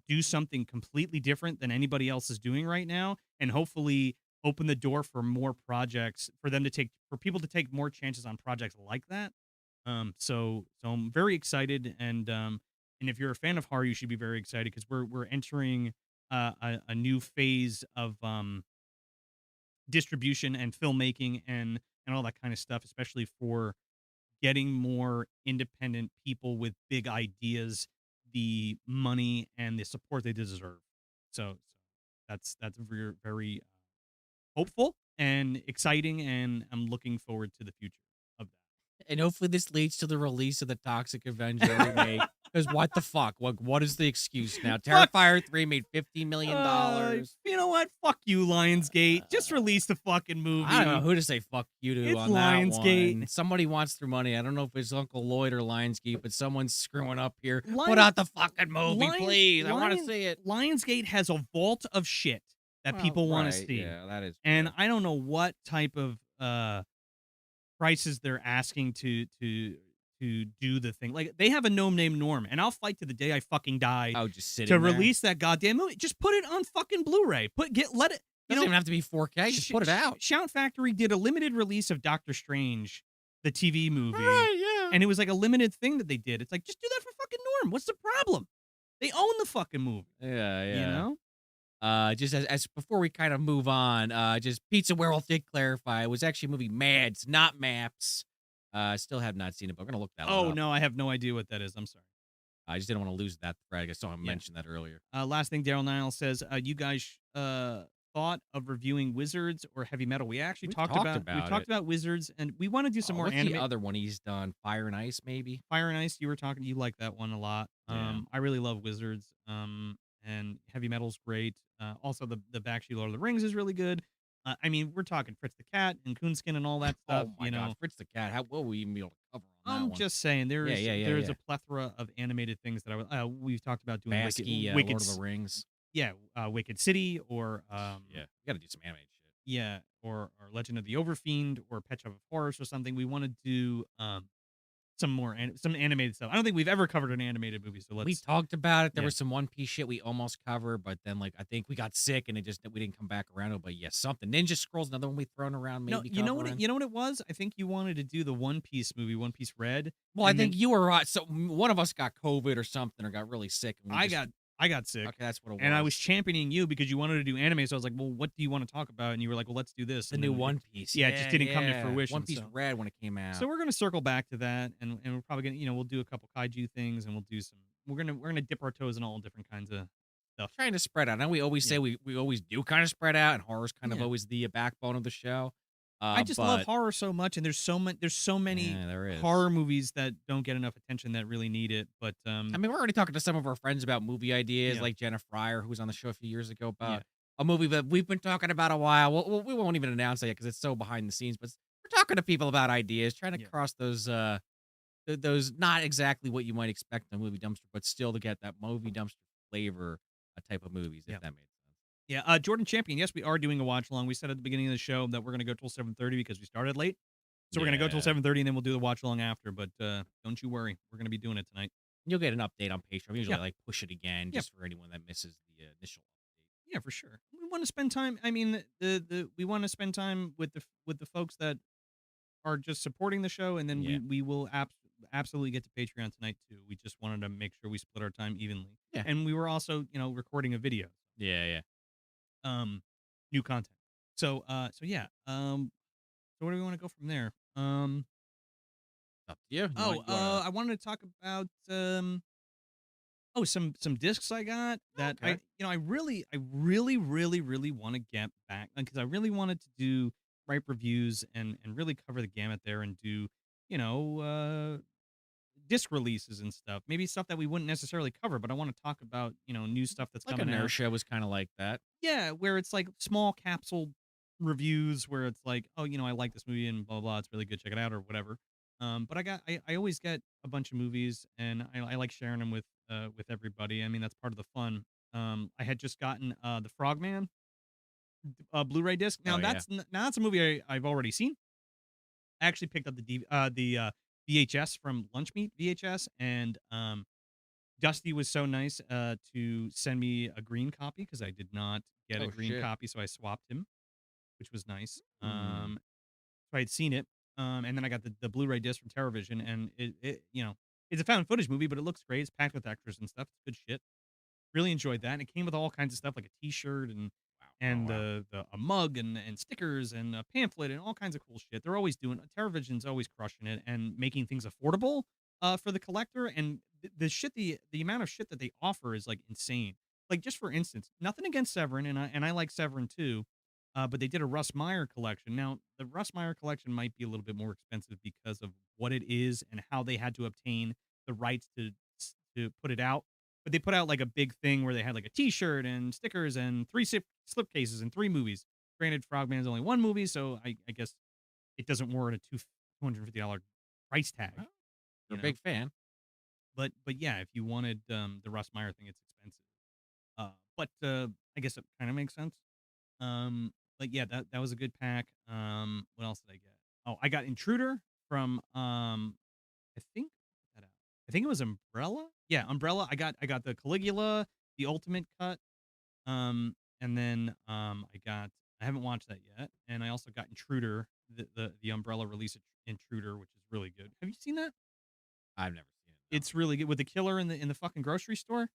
[SPEAKER 1] do something completely different than anybody else is doing right now, and hopefully open the door for more projects for people to take more chances on projects like that. So I'm very excited, and if you're a fan of horror, you should be very excited because we're entering a new phase of distribution and filmmaking and all that kind of stuff, especially for getting more independent people with big ideas the money and the support they deserve. So that's very very hopeful and exciting, and I'm looking forward to the future of
[SPEAKER 2] And hopefully this leads to the release of the Toxic Avenger remake. Because what the fuck? What is the excuse now?
[SPEAKER 1] that.
[SPEAKER 2] Terrifier 3 made $50 million.
[SPEAKER 1] You know what? Fuck you, Lionsgate. Just release the fucking
[SPEAKER 2] I don't know
[SPEAKER 1] movie.
[SPEAKER 2] who to say fuck you to
[SPEAKER 1] It's
[SPEAKER 2] on that
[SPEAKER 1] Lionsgate.
[SPEAKER 2] one. Somebody wants their money. I don't know if it's Uncle Lloyd or Lionsgate, but someone's screwing up here. Put
[SPEAKER 1] Lions,
[SPEAKER 2] out the fucking movie, please. I want to see it.
[SPEAKER 1] Lionsgate has a vault of shit that
[SPEAKER 2] Well,
[SPEAKER 1] people want to
[SPEAKER 2] right.
[SPEAKER 1] see.
[SPEAKER 2] Yeah, that is
[SPEAKER 1] And
[SPEAKER 2] true.
[SPEAKER 1] I don't know what type of prices they're asking to do the thing. Like they have a no name norm, and I'll fight to the day I fucking die
[SPEAKER 2] Oh, just
[SPEAKER 1] to
[SPEAKER 2] sitting there.
[SPEAKER 1] release that goddamn movie. Just put it on fucking Blu-ray. Let it.
[SPEAKER 2] Doesn't even have to be 4K. Just put it out.
[SPEAKER 1] Shout Factory did a limited release of Doctor Strange, the TV movie,
[SPEAKER 2] Right, yeah.
[SPEAKER 1] and it was like a limited thing that they did. It's like just do that for fucking Norm. What's the problem? They own the fucking movie.
[SPEAKER 2] Yeah,
[SPEAKER 1] You
[SPEAKER 2] yeah.
[SPEAKER 1] know?
[SPEAKER 2] Just as before we kind of move on, just Pizza Werewolf did clarify it was actually a movie Mads, not Maps. Still have not seen it, but we're gonna look that one
[SPEAKER 1] Oh
[SPEAKER 2] up.
[SPEAKER 1] no, I have no idea what that is. I'm sorry.
[SPEAKER 2] I just didn't want to lose that thread. I saw him
[SPEAKER 1] Yeah.
[SPEAKER 2] mention that earlier.
[SPEAKER 1] Last thing, Daryl Niles says, you guys thought of reviewing Wizards or Heavy Metal. We actually
[SPEAKER 2] We've
[SPEAKER 1] talked
[SPEAKER 2] talked
[SPEAKER 1] about
[SPEAKER 2] about it.
[SPEAKER 1] Wizards, and we want to do some more
[SPEAKER 2] What's the
[SPEAKER 1] anime.
[SPEAKER 2] other one he's done? Fire and Ice, maybe.
[SPEAKER 1] Fire and Ice, you like that one a lot.
[SPEAKER 2] Yeah.
[SPEAKER 1] I really love Wizards. And Heavy Metal's great. Also, the Bakshi Lord of the Rings is really good. I mean, we're talking Fritz the Cat and Coonskin and all that stuff.
[SPEAKER 2] Oh my God, Fritz the Cat. How will we even be able to cover on that
[SPEAKER 1] I'm
[SPEAKER 2] one?
[SPEAKER 1] just saying
[SPEAKER 2] Yeah,
[SPEAKER 1] there's
[SPEAKER 2] yeah.
[SPEAKER 1] a plethora of animated things that I would. We've talked about doing
[SPEAKER 2] Basky,
[SPEAKER 1] Wicked,
[SPEAKER 2] Lord of the Rings.
[SPEAKER 1] yeah, Wicked City or
[SPEAKER 2] Yeah, we gotta do some animated shit.
[SPEAKER 1] yeah, or Legend of the Overfiend or Pet Shop of Horrors or something. We want to do some some animated stuff. I don't think we've ever covered an animated movie, so
[SPEAKER 2] We
[SPEAKER 1] let's
[SPEAKER 2] talked about it. There
[SPEAKER 1] yeah.
[SPEAKER 2] was some One Piece shit we almost covered, but then, like, I think we got sick and we didn't come back around to it, but yeah, something. Ninja Scrolls, another one we thrown around,
[SPEAKER 1] No,
[SPEAKER 2] maybe covering.
[SPEAKER 1] you know what it was? I think you wanted to do the One Piece movie, One Piece Red,
[SPEAKER 2] Well, I
[SPEAKER 1] and
[SPEAKER 2] think
[SPEAKER 1] then
[SPEAKER 2] you were right. So one of us got COVID or something or got really sick, and we
[SPEAKER 1] I
[SPEAKER 2] just
[SPEAKER 1] got I got sick,
[SPEAKER 2] okay, that's what it
[SPEAKER 1] and I
[SPEAKER 2] was.
[SPEAKER 1] was championing you because you wanted to do anime, so I was like, "Well, what do you wanna talk about?" And you were like, "Well, let's do this,"
[SPEAKER 2] The
[SPEAKER 1] and
[SPEAKER 2] new
[SPEAKER 1] then
[SPEAKER 2] One Piece.
[SPEAKER 1] it just
[SPEAKER 2] Yeah,
[SPEAKER 1] didn't come to
[SPEAKER 2] yeah.
[SPEAKER 1] fruition,
[SPEAKER 2] One Piece
[SPEAKER 1] so
[SPEAKER 2] Red when it came out.
[SPEAKER 1] we're gonna circle back to that, and we're probably gonna we'll do a couple kaiju things, and we'll do some we're gonna dip our toes in all different kinds of stuff.
[SPEAKER 2] Trying to spread out. I know we always
[SPEAKER 1] Yeah.
[SPEAKER 2] say we always do kind of spread out, and horror's kind of
[SPEAKER 1] Yeah.
[SPEAKER 2] always the backbone of the show.
[SPEAKER 1] I just love
[SPEAKER 2] But
[SPEAKER 1] horror so much, and there's so many
[SPEAKER 2] yeah, there is.
[SPEAKER 1] horror movies that don't get enough attention that really need it, but,
[SPEAKER 2] I mean, we're already talking to some of our friends about movie ideas,
[SPEAKER 1] yeah,
[SPEAKER 2] like Jenna Fryer, who was on the show a few years ago
[SPEAKER 1] yeah,
[SPEAKER 2] about a movie that we've been talking about a while. We won't even announce it yet because it's so behind the scenes. But we're talking to people about ideas, trying to
[SPEAKER 1] yeah,
[SPEAKER 2] cross those those not exactly what you might expect in a movie dumpster, but still to get that movie dumpster flavor type of movies, if
[SPEAKER 1] yeah.
[SPEAKER 2] that made sense.
[SPEAKER 1] Yeah, Jordan Champion, yes, we are doing a watch along. We said at the beginning of the show that we're gonna go till 7:30 because we started late. So we're gonna go till
[SPEAKER 2] Yeah,
[SPEAKER 1] 7:30 and then we'll do the watch along after, but, don't you worry. We're gonna be doing it tonight.
[SPEAKER 2] you'll get an update on Patreon. Usually,
[SPEAKER 1] Yeah,
[SPEAKER 2] I like push it again
[SPEAKER 1] yeah,
[SPEAKER 2] just for anyone that misses the initial update.
[SPEAKER 1] yeah, for sure. We wanna spend time I mean, the we wanna spend time with with the folks that are just supporting the show, and then
[SPEAKER 2] Yeah,
[SPEAKER 1] we will absolutely get to Patreon tonight too. We just wanted to make sure we split our time evenly.
[SPEAKER 2] yeah,
[SPEAKER 1] And we were also, recording a video,
[SPEAKER 2] yeah, yeah.
[SPEAKER 1] um, new content. So yeah, so where do we wanna go from there?
[SPEAKER 2] Up to you. You want to?
[SPEAKER 1] I wanted to talk about, some discs I got that
[SPEAKER 2] Okay.
[SPEAKER 1] I really wanna get back because I really wanted to do ripe reviews and really cover the gamut there and do, you know, disc releases and stuff. Maybe stuff that we wouldn't necessarily cover, but I wanna talk about, new stuff that's
[SPEAKER 2] Like
[SPEAKER 1] coming out.
[SPEAKER 2] Inertia was kind of like that.
[SPEAKER 1] Yeah, where it's like small capsule reviews where it's like, "Oh, I like this movie and blah, blah, it's really good, check it out," or whatever. But I always get a bunch of movies and I like sharing them with everybody. I mean, that's part of the fun. I had just gotten, The Frogman, Blu-ray disc.
[SPEAKER 2] Oh yeah.
[SPEAKER 1] Now that's a movie I've already seen. I actually picked up VHS from Lunch Meat VHS, and, Dusty was so nice, to send me a green copy because I did not get a
[SPEAKER 2] Oh
[SPEAKER 1] green
[SPEAKER 2] shit.
[SPEAKER 1] copy, so I swapped him, which was nice.
[SPEAKER 2] Hmm.
[SPEAKER 1] So I had seen it, and then I got the Blu-ray disc from TerraVision, and it's a found footage movie, but it looks great. It's packed with extras and stuff. It's good shit. Really enjoyed that, and it came with all kinds of stuff like a T-shirt
[SPEAKER 2] Wow. Oh
[SPEAKER 1] and
[SPEAKER 2] wow.
[SPEAKER 1] the a mug and stickers and a pamphlet and all kinds of cool shit. They're always doing TerraVision's always crushing it and making things affordable for the collector. And the amount of shit that they offer is like insane. Like just for instance, nothing against Severin, and I like Severin too. But they did a Russ Meyer collection. Now, the Russ Meyer collection might be a little bit more expensive because of what it is and how they had to obtain the rights to put it out, but they put out like a big thing where they had like a T-shirt and stickers and three slipcases and three movies. Granted, Frogman's only one movie, so I guess it doesn't warrant a $250 price tag,
[SPEAKER 2] Well, you're
[SPEAKER 1] you
[SPEAKER 2] a
[SPEAKER 1] know.
[SPEAKER 2] big fan.
[SPEAKER 1] But yeah, if you wanted the Russ Meyer thing, it's expensive. But I guess it kind of makes sense. But yeah, that was a good pack. What else did I get? Oh, I got Intruder from I think that out. I think it was Umbrella. Yeah, Umbrella. I got the Caligula, the Ultimate Cut. And then I haven't watched that yet, and I also got Intruder, the Umbrella release of Intruder, which is really good. Have you seen that?
[SPEAKER 2] I've never seen it. No.
[SPEAKER 1] It's really good with the killer in the fucking grocery store.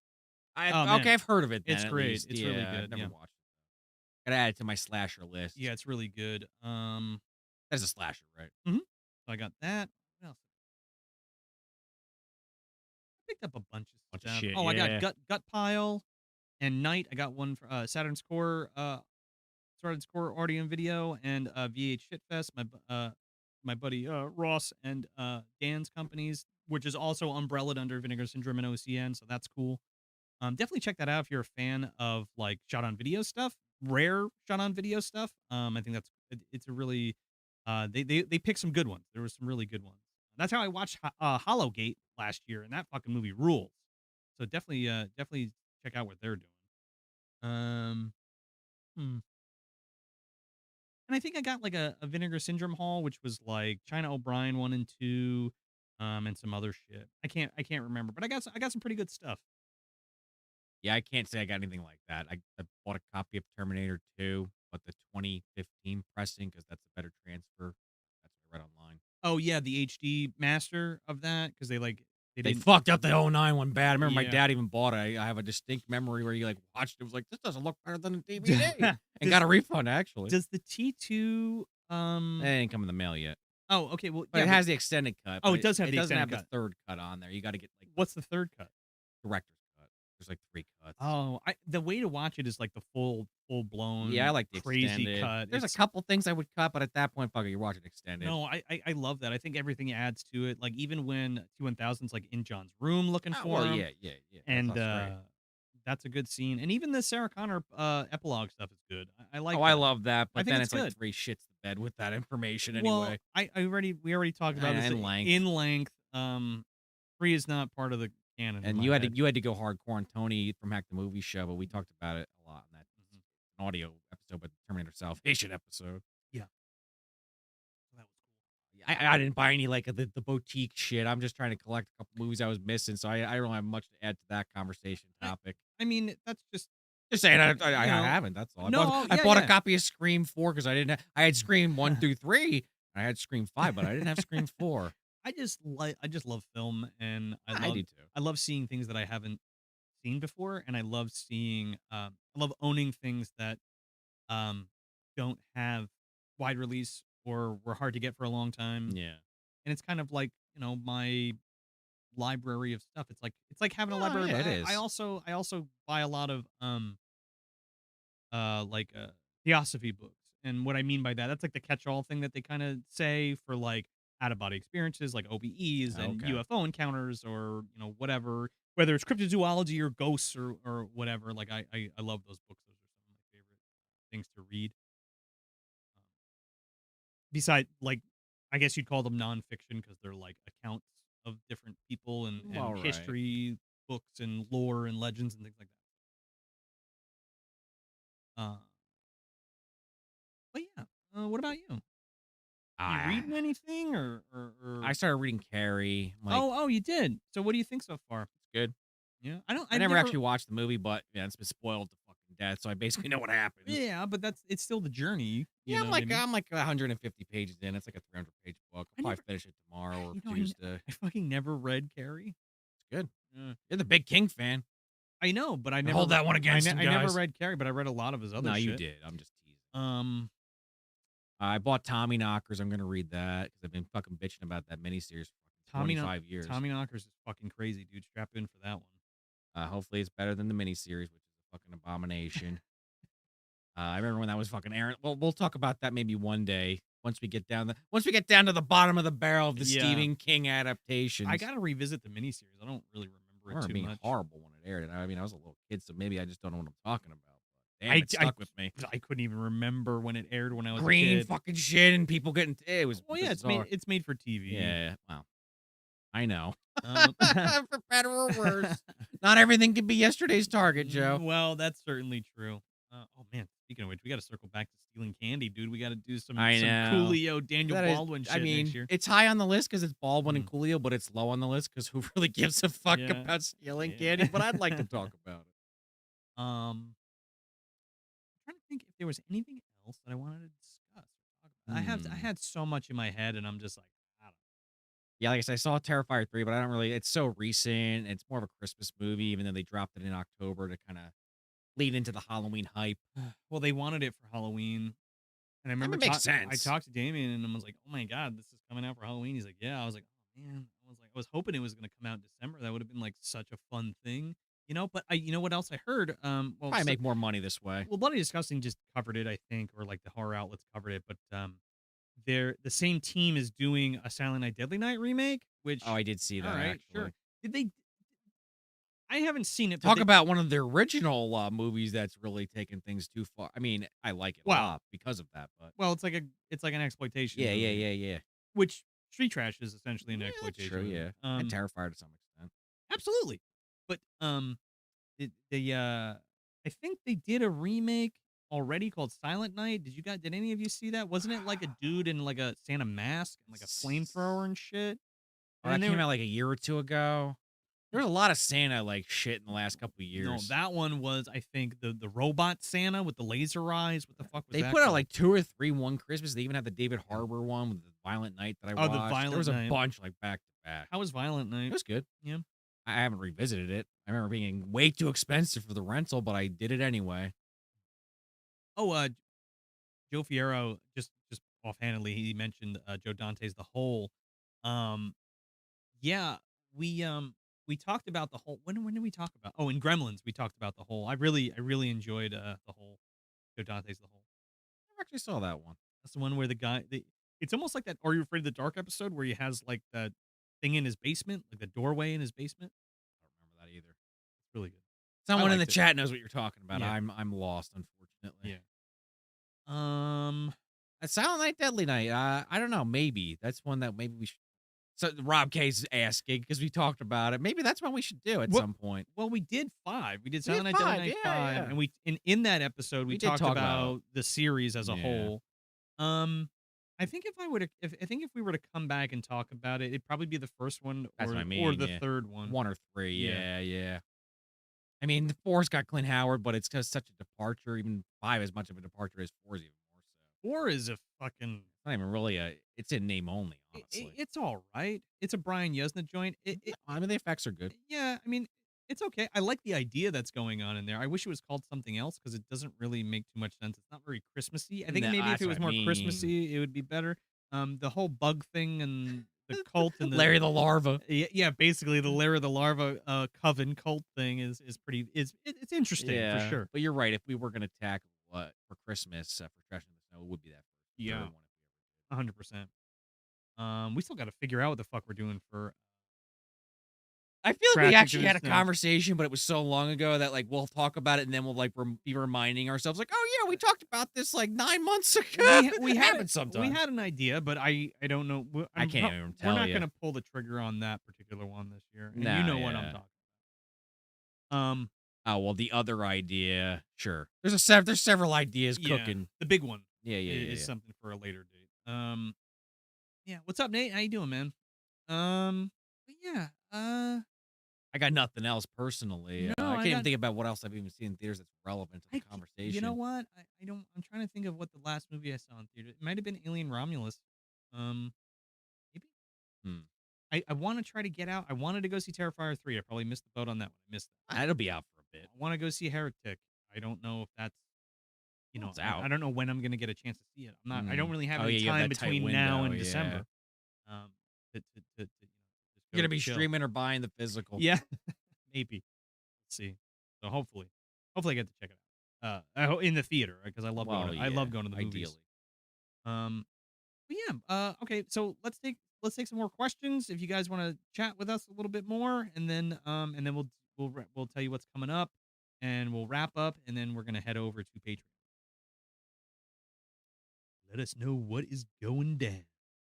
[SPEAKER 2] I
[SPEAKER 1] Oh
[SPEAKER 2] okay.
[SPEAKER 1] man,
[SPEAKER 2] I've heard of it then
[SPEAKER 1] it's
[SPEAKER 2] at
[SPEAKER 1] great.
[SPEAKER 2] least.
[SPEAKER 1] It's really
[SPEAKER 2] Yeah, I've
[SPEAKER 1] good.
[SPEAKER 2] never
[SPEAKER 1] Yeah,
[SPEAKER 2] watched it. Gotta add it to my slasher list.
[SPEAKER 1] yeah, it's really good.
[SPEAKER 2] That's a slasher, right?
[SPEAKER 1] So I got that. What else? I picked up a bunch of
[SPEAKER 2] Bunch of
[SPEAKER 1] stuff.
[SPEAKER 2] shit.
[SPEAKER 1] Oh, I got
[SPEAKER 2] Yeah.
[SPEAKER 1] Gut Pile and Night. I got one for Saturn's Core audio and video and VH Shitfest. My buddy Ross and Dan's companies, which is also umbrellaed under Vinegar Syndrome and OCN, so that's cool. Definitely check that out if you're a fan of like shot on video stuff, rare shot on video stuff. I think it's a really they picked some good ones. There were some really good ones. That's how I watched Hollowgate last year, and that fucking movie rules. So definitely check out what they're doing. Um, hmm. And I think I got like a Vinegar Syndrome haul, which was like China O'Brien 1 and 2, and some other shit. I can't remember, but I got some pretty good stuff.
[SPEAKER 2] Yeah, I can't say I got anything like that. I bought a copy of Terminator 2, but the 2015 pressing because that's a better transfer. That's what I read online.
[SPEAKER 1] Oh, yeah, the HD master of that because they
[SPEAKER 2] They
[SPEAKER 1] didn't.
[SPEAKER 2] fucked up the '09 one bad. I remember my
[SPEAKER 1] Yeah.
[SPEAKER 2] dad even bought it. I have a distinct memory where he, like, watched it, was like, "This doesn't look better than the DVD," and
[SPEAKER 1] Does
[SPEAKER 2] got a refund, actually.
[SPEAKER 1] does the T2,
[SPEAKER 2] It didn't come in the mail yet.
[SPEAKER 1] oh, okay, well,
[SPEAKER 2] But
[SPEAKER 1] yeah,
[SPEAKER 2] it
[SPEAKER 1] but
[SPEAKER 2] has the extended cut,
[SPEAKER 1] oh,
[SPEAKER 2] but
[SPEAKER 1] it does have
[SPEAKER 2] it
[SPEAKER 1] the
[SPEAKER 2] doesn't
[SPEAKER 1] extended
[SPEAKER 2] have the
[SPEAKER 1] cut.
[SPEAKER 2] 3rd cut on there. You gotta get, like, the
[SPEAKER 1] What's the 3rd cut?
[SPEAKER 2] director's cut. There's, like, 3 cuts.
[SPEAKER 1] Oh, I the way to watch it is, like, the
[SPEAKER 2] Yeah, I
[SPEAKER 1] full-blown
[SPEAKER 2] like the
[SPEAKER 1] crazy
[SPEAKER 2] extended.
[SPEAKER 1] cut.
[SPEAKER 2] There's a
[SPEAKER 1] It's
[SPEAKER 2] couple things I would cut, but at that point, fuck it, you're watching extended.
[SPEAKER 1] No, I love that. I think everything adds to it, like, even when T-1000's, like, in John's room looking
[SPEAKER 2] Oh,
[SPEAKER 1] for
[SPEAKER 2] well,
[SPEAKER 1] him,
[SPEAKER 2] yeah. That
[SPEAKER 1] and,
[SPEAKER 2] stuff's great.
[SPEAKER 1] that's a good scene, and even the Sarah Connor, epilogue stuff is good. I
[SPEAKER 2] Oh,
[SPEAKER 1] like
[SPEAKER 2] I
[SPEAKER 1] that.
[SPEAKER 2] love that,
[SPEAKER 1] I
[SPEAKER 2] but
[SPEAKER 1] think
[SPEAKER 2] then
[SPEAKER 1] it's
[SPEAKER 2] it's like
[SPEAKER 1] good.
[SPEAKER 2] 3 shits the bed with that information
[SPEAKER 1] Well,
[SPEAKER 2] anyway.
[SPEAKER 1] we already talked about this
[SPEAKER 2] And length.
[SPEAKER 1] in length. 3 is not part of the canon in
[SPEAKER 2] And
[SPEAKER 1] my head.
[SPEAKER 2] you had to go hardcore on Tony from Hack the Movie Show, but we talked about it a lot in that
[SPEAKER 1] Mhm.
[SPEAKER 2] audio episode, but the Terminator Salvation episode.
[SPEAKER 1] Yeah, that was cool.
[SPEAKER 2] I didn't buy any like the boutique shit. I'm just trying to collect a couple movies I was missing, so I don't have much to add to that conversation
[SPEAKER 1] I
[SPEAKER 2] topic.
[SPEAKER 1] I mean, that's just,
[SPEAKER 2] Just saying, I
[SPEAKER 1] you know.
[SPEAKER 2] haven't. That's all.
[SPEAKER 1] No,
[SPEAKER 2] I
[SPEAKER 1] yeah,
[SPEAKER 2] bought a
[SPEAKER 1] yeah.
[SPEAKER 2] copy of Scream 4 because I didn't. I had Scream 1 through 3. I had Scream 5, but I didn't have Scream 4.
[SPEAKER 1] I just love film, and
[SPEAKER 2] I do too.
[SPEAKER 1] I love seeing things that I haven't seen before, and I love seeing, I love owning things that, um, don't have wide release or were hard to get for a long time,
[SPEAKER 2] Yeah.
[SPEAKER 1] and it's kind of like, my library of stuff. It's like having a
[SPEAKER 2] Oh,
[SPEAKER 1] library,
[SPEAKER 2] yeah,
[SPEAKER 1] but
[SPEAKER 2] it is.
[SPEAKER 1] I also buy a lot of, like, theosophy books, and what I mean by that, that's like the catch-all thing that they kinda say for, like, out-of-body experiences, like OBEs and
[SPEAKER 2] Okay.
[SPEAKER 1] UFO encounters or, whatever, whether it's cryptozoology or ghosts or whatever, like, I love those books. Those are some of my favorite things to read. Um, beside like, I guess you'd call them nonfiction because 'cause they're, like, accounts of different people and
[SPEAKER 2] All right.
[SPEAKER 1] history books and lore and legends and things like that. But yeah, what about you? You
[SPEAKER 2] I
[SPEAKER 1] reading anything or
[SPEAKER 2] I started reading Carrie. I'm like,
[SPEAKER 1] Oh, you did. So what do you think so far?
[SPEAKER 2] it's good.
[SPEAKER 1] Yeah.
[SPEAKER 2] I
[SPEAKER 1] I've
[SPEAKER 2] never
[SPEAKER 1] never
[SPEAKER 2] actually watched the movie, but yeah, it's been spoiled to fucking death, so I basically know what happens.
[SPEAKER 1] Yeah, but it's still the journey, you
[SPEAKER 2] Yeah,
[SPEAKER 1] know what I mean?
[SPEAKER 2] I'm like 150 pages in. It's like a 300-page book.
[SPEAKER 1] I
[SPEAKER 2] I'll probably
[SPEAKER 1] never
[SPEAKER 2] finish it tomorrow or
[SPEAKER 1] I n
[SPEAKER 2] Tuesday.
[SPEAKER 1] I fucking never read Carrie.
[SPEAKER 2] It's good.
[SPEAKER 1] Uh,
[SPEAKER 2] You're the big King fan.
[SPEAKER 1] I know, but
[SPEAKER 2] Hold that one against him,
[SPEAKER 1] I never
[SPEAKER 2] guys.
[SPEAKER 1] read Carrie, but I read a lot of his other
[SPEAKER 2] No, you
[SPEAKER 1] shit.
[SPEAKER 2] did. I'm just teasing.
[SPEAKER 1] Um,
[SPEAKER 2] I bought Tommy Knockers. I'm gonna read that because I've been fucking bitching about that miniseries for fucking
[SPEAKER 1] Tommy Kno
[SPEAKER 2] 25 years.
[SPEAKER 1] Tommy Knockers is fucking crazy, dude. Strap in for that one.
[SPEAKER 2] Hopefully, it's better than the miniseries, which is a fucking abomination. I remember when that was fucking airing. Well, we'll talk about that maybe one day once we get down to the bottom of the barrel of the
[SPEAKER 1] Yeah.
[SPEAKER 2] Stephen King
[SPEAKER 1] I
[SPEAKER 2] adaptations.
[SPEAKER 1] gotta revisit the miniseries. I don't really
[SPEAKER 2] I
[SPEAKER 1] remember it
[SPEAKER 2] remember
[SPEAKER 1] too
[SPEAKER 2] being
[SPEAKER 1] much.
[SPEAKER 2] horrible when it aired, and I mean, I was a little kid, so maybe I just don't know what I'm talking about. But damn,
[SPEAKER 1] I
[SPEAKER 2] it
[SPEAKER 1] I
[SPEAKER 2] stuck with me.
[SPEAKER 1] I couldn't even remember when it aired when I was a
[SPEAKER 2] Green
[SPEAKER 1] kid.
[SPEAKER 2] fucking shit and people getting it was
[SPEAKER 1] Well, yeah,
[SPEAKER 2] bizarre.
[SPEAKER 1] it's made for TV.
[SPEAKER 2] Yeah, well, I know.
[SPEAKER 1] Um,
[SPEAKER 2] For better or worse. Not everything can be yesterday's Target, Joe.
[SPEAKER 1] well, that's certainly true. Oh man, speaking of which, we got to circle back to stealing candy, dude. We got to do
[SPEAKER 2] I
[SPEAKER 1] some
[SPEAKER 2] know.
[SPEAKER 1] Coolio, Daniel
[SPEAKER 2] That is,
[SPEAKER 1] Baldwin
[SPEAKER 2] I
[SPEAKER 1] shit next
[SPEAKER 2] mean,
[SPEAKER 1] year.
[SPEAKER 2] it's high on the list because it's Baldwin and
[SPEAKER 1] Mm,
[SPEAKER 2] Coolio, but it's low on the list because who really gives a fuck
[SPEAKER 1] yeah,
[SPEAKER 2] about stealing candy?
[SPEAKER 1] yeah.
[SPEAKER 2] But I'd like to talk about it.
[SPEAKER 1] I'm trying to think if there was anything else that I wanted to discuss. Or talk about. I
[SPEAKER 2] Hmm.
[SPEAKER 1] had so much in my head, and I'm just like, I don't
[SPEAKER 2] Yeah, like I said, I saw Terrifier 3, but I don't really, it's so recent. It's more of a Christmas movie, even though they dropped it in October to kind of lead into the Halloween hype.
[SPEAKER 1] know. Well, they wanted it for Halloween, and I
[SPEAKER 2] I mean,
[SPEAKER 1] remember
[SPEAKER 2] it makes
[SPEAKER 1] I
[SPEAKER 2] sense.
[SPEAKER 1] talked to Damien, and I was like, "Oh my god, this is coming out for Halloween." He's like, "Yeah." I was like, "Oh man," I was hoping it was gonna come out in December. That would have been like such a fun thing, you know. But you know what else I heard?
[SPEAKER 2] Probably make more money this way.
[SPEAKER 1] Bloody Disgusting just covered it, I think, or like the horror outlets covered it. But the same team is doing a Silent Night, Deadly Night remake.
[SPEAKER 2] Oh,
[SPEAKER 1] Which,
[SPEAKER 2] I did see
[SPEAKER 1] all
[SPEAKER 2] that
[SPEAKER 1] right, sure.
[SPEAKER 2] actually.
[SPEAKER 1] Did they? I haven't seen it, but
[SPEAKER 2] Talk
[SPEAKER 1] they.
[SPEAKER 2] about one of the original movies that's really taken things too far. I mean, I like it a
[SPEAKER 1] Well,
[SPEAKER 2] lot because of that, but
[SPEAKER 1] well, it's like an exploitation movie,
[SPEAKER 2] yeah.
[SPEAKER 1] which Street Trash is essentially an
[SPEAKER 2] Yeah, that's true.
[SPEAKER 1] exploitation movie.
[SPEAKER 2] Yeah, and Terrifier to some extent.
[SPEAKER 1] Absolutely. But I think they did a remake already called Silent Night. Did any of you see that? Wasn't it like a dude in like a Santa mask and like a flamethrower and shit?
[SPEAKER 2] Oh,
[SPEAKER 1] And then
[SPEAKER 2] that
[SPEAKER 1] they
[SPEAKER 2] came
[SPEAKER 1] were
[SPEAKER 2] out like a year or two ago. There was a lot of Santa like shit in the last couple of
[SPEAKER 1] no,
[SPEAKER 2] years.
[SPEAKER 1] that one was, I think, the robot Santa with the laser eyes. What the fuck was
[SPEAKER 2] They
[SPEAKER 1] that
[SPEAKER 2] put out
[SPEAKER 1] called?
[SPEAKER 2] like 2 or 3 one Christmas. They even had the David
[SPEAKER 1] Yeah.
[SPEAKER 2] Harbour one with the Violent Night that I
[SPEAKER 1] Oh, the
[SPEAKER 2] watched. There
[SPEAKER 1] Violent
[SPEAKER 2] was a
[SPEAKER 1] Night.
[SPEAKER 2] bunch like back to back.
[SPEAKER 1] How was Violent
[SPEAKER 2] It
[SPEAKER 1] Night?
[SPEAKER 2] was good.
[SPEAKER 1] Yeah.
[SPEAKER 2] I haven't revisited it. I remember being way too expensive for the rental, but I did it anyway.
[SPEAKER 1] Oh, Joe Fiero, just offhandedly, he mentioned Joe Dante's The Hole. Um, yeah, we um we talked about the whole. When did we talk about? Oh, in Gremlins, we talked about the whole. I really enjoyed the whole. Joe Dante's The Hole.
[SPEAKER 2] I actually saw that one.
[SPEAKER 1] That's the one where it's almost like that Are You Afraid of the Dark episode where he has like that thing in his basement, like the doorway in his basement.
[SPEAKER 2] I don't remember that either.
[SPEAKER 1] It's really good. I
[SPEAKER 2] Someone in the
[SPEAKER 1] liked it.
[SPEAKER 2] chat knows what you're talking about.
[SPEAKER 1] Yeah.
[SPEAKER 2] I'm lost, unfortunately.
[SPEAKER 1] Yeah. Um
[SPEAKER 2] A Silent Night, Deadly Night. I don't know. Maybe that's one that maybe we should. So Rob K's asking because we talked about it. Maybe that's one we should do at
[SPEAKER 1] well,
[SPEAKER 2] some point.
[SPEAKER 1] well, we did 5. We did
[SPEAKER 2] We did
[SPEAKER 1] Silent Night, Deadly
[SPEAKER 2] 5.
[SPEAKER 1] Night
[SPEAKER 2] Yeah,
[SPEAKER 1] 5,
[SPEAKER 2] yeah.
[SPEAKER 1] and we in that episode we
[SPEAKER 2] We did
[SPEAKER 1] talked
[SPEAKER 2] talk about
[SPEAKER 1] about the series as a
[SPEAKER 2] yeah.
[SPEAKER 1] whole. Um I think if I would if I think if we were to come back and talk about it, it'd probably be the first one
[SPEAKER 2] That's what I
[SPEAKER 1] or
[SPEAKER 2] mean.
[SPEAKER 1] the
[SPEAKER 2] Yeah,
[SPEAKER 1] third one.
[SPEAKER 2] 1 or 3.
[SPEAKER 1] Yeah.
[SPEAKER 2] Yeah, yeah. I mean, the 4's got Clint Howard, but it's just such a departure. Even 5 as much of a departure as 4 is even more so.
[SPEAKER 1] 4 is a fucking
[SPEAKER 2] It's not even really a. It's in name only, honestly.
[SPEAKER 1] it's all right. It's a Brian Yuzna joint.
[SPEAKER 2] I mean, the effects are good.
[SPEAKER 1] Yeah, I mean, it's okay. I like the idea that's going on in there. I wish it was called something else because it doesn't really make too much sense. It's not very Christmassy. I think
[SPEAKER 2] No,
[SPEAKER 1] maybe if
[SPEAKER 2] that's
[SPEAKER 1] it
[SPEAKER 2] what
[SPEAKER 1] was
[SPEAKER 2] I
[SPEAKER 1] more
[SPEAKER 2] mean.
[SPEAKER 1] Christmassy, it would be better. The whole bug thing and the cult and the
[SPEAKER 2] Larry the Larva.
[SPEAKER 1] yeah, basically the Larry the Larva coven cult thing is pretty it's interesting for
[SPEAKER 2] Yeah,
[SPEAKER 1] sure.
[SPEAKER 2] but you're right. If we were gonna tackle what for Christmas for Trash in the Snow, it would be that first, third
[SPEAKER 1] Yeah,
[SPEAKER 2] one.
[SPEAKER 1] 100%. We still got to figure out what the fuck we're doing for
[SPEAKER 2] I feel like we
[SPEAKER 1] Crashing Through
[SPEAKER 2] actually
[SPEAKER 1] the
[SPEAKER 2] had a
[SPEAKER 1] Snow.
[SPEAKER 2] conversation, but it was so long ago that like we'll talk about it and then we'll like be reminding ourselves like, oh yeah, we talked about this like 9 months ago.
[SPEAKER 1] We
[SPEAKER 2] It
[SPEAKER 1] had
[SPEAKER 2] happens
[SPEAKER 1] we
[SPEAKER 2] sometimes.
[SPEAKER 1] had an idea, but I don't know.
[SPEAKER 2] I can't even
[SPEAKER 1] We're
[SPEAKER 2] tell
[SPEAKER 1] not
[SPEAKER 2] you.
[SPEAKER 1] going to pull the trigger on that particular one this year, and you
[SPEAKER 2] Nah,
[SPEAKER 1] know what I'm
[SPEAKER 2] yeah.
[SPEAKER 1] talking. Um,
[SPEAKER 2] Oh well, the other idea, sure. There's several ideas
[SPEAKER 1] yeah,
[SPEAKER 2] cooking.
[SPEAKER 1] the big one
[SPEAKER 2] Yeah, yeah, yeah,
[SPEAKER 1] is
[SPEAKER 2] yeah.
[SPEAKER 1] something for a later date. Yeah. What's up, Nate? How you doing, man? But yeah.
[SPEAKER 2] I got nothing else personally.
[SPEAKER 1] No,
[SPEAKER 2] I
[SPEAKER 1] I
[SPEAKER 2] can't even
[SPEAKER 1] got.
[SPEAKER 2] think about what else I've even seen in theaters that's relevant to the
[SPEAKER 1] You know
[SPEAKER 2] conversation.
[SPEAKER 1] what? I don't. I'm trying to think of what the last movie I saw in theater. It might have been Alien Romulus. Maybe.
[SPEAKER 2] Hmm.
[SPEAKER 1] I want to try to get out. I wanted to go see Terrifier 3. I probably missed the boat on that one. I missed that.
[SPEAKER 2] It'll be out for a bit.
[SPEAKER 1] I want to go see Heretic. I don't know if that's,
[SPEAKER 2] Well, it's out.
[SPEAKER 1] I don't know when I'm going to get a chance to see it. I don't really have
[SPEAKER 2] Oh
[SPEAKER 1] any
[SPEAKER 2] yeah, you have
[SPEAKER 1] time
[SPEAKER 2] that tight
[SPEAKER 1] between now
[SPEAKER 2] window.
[SPEAKER 1] and
[SPEAKER 2] Yeah,
[SPEAKER 1] December. Just
[SPEAKER 2] you're
[SPEAKER 1] go
[SPEAKER 2] gonna be
[SPEAKER 1] chill.
[SPEAKER 2] streaming or buying the physical.
[SPEAKER 1] Yeah, maybe. Let's see. So hopefully I get to check it out. In the theater because I love
[SPEAKER 2] Well,
[SPEAKER 1] I
[SPEAKER 2] yeah,
[SPEAKER 1] love going to the movies.
[SPEAKER 2] ideally.
[SPEAKER 1] Um, but yeah. Okay. So let's take some more questions. If you guys want to chat with us a little bit more, and then we'll tell you what's coming up, and we'll wrap up, and then we're gonna head over to Patreon. Let us know what is going down.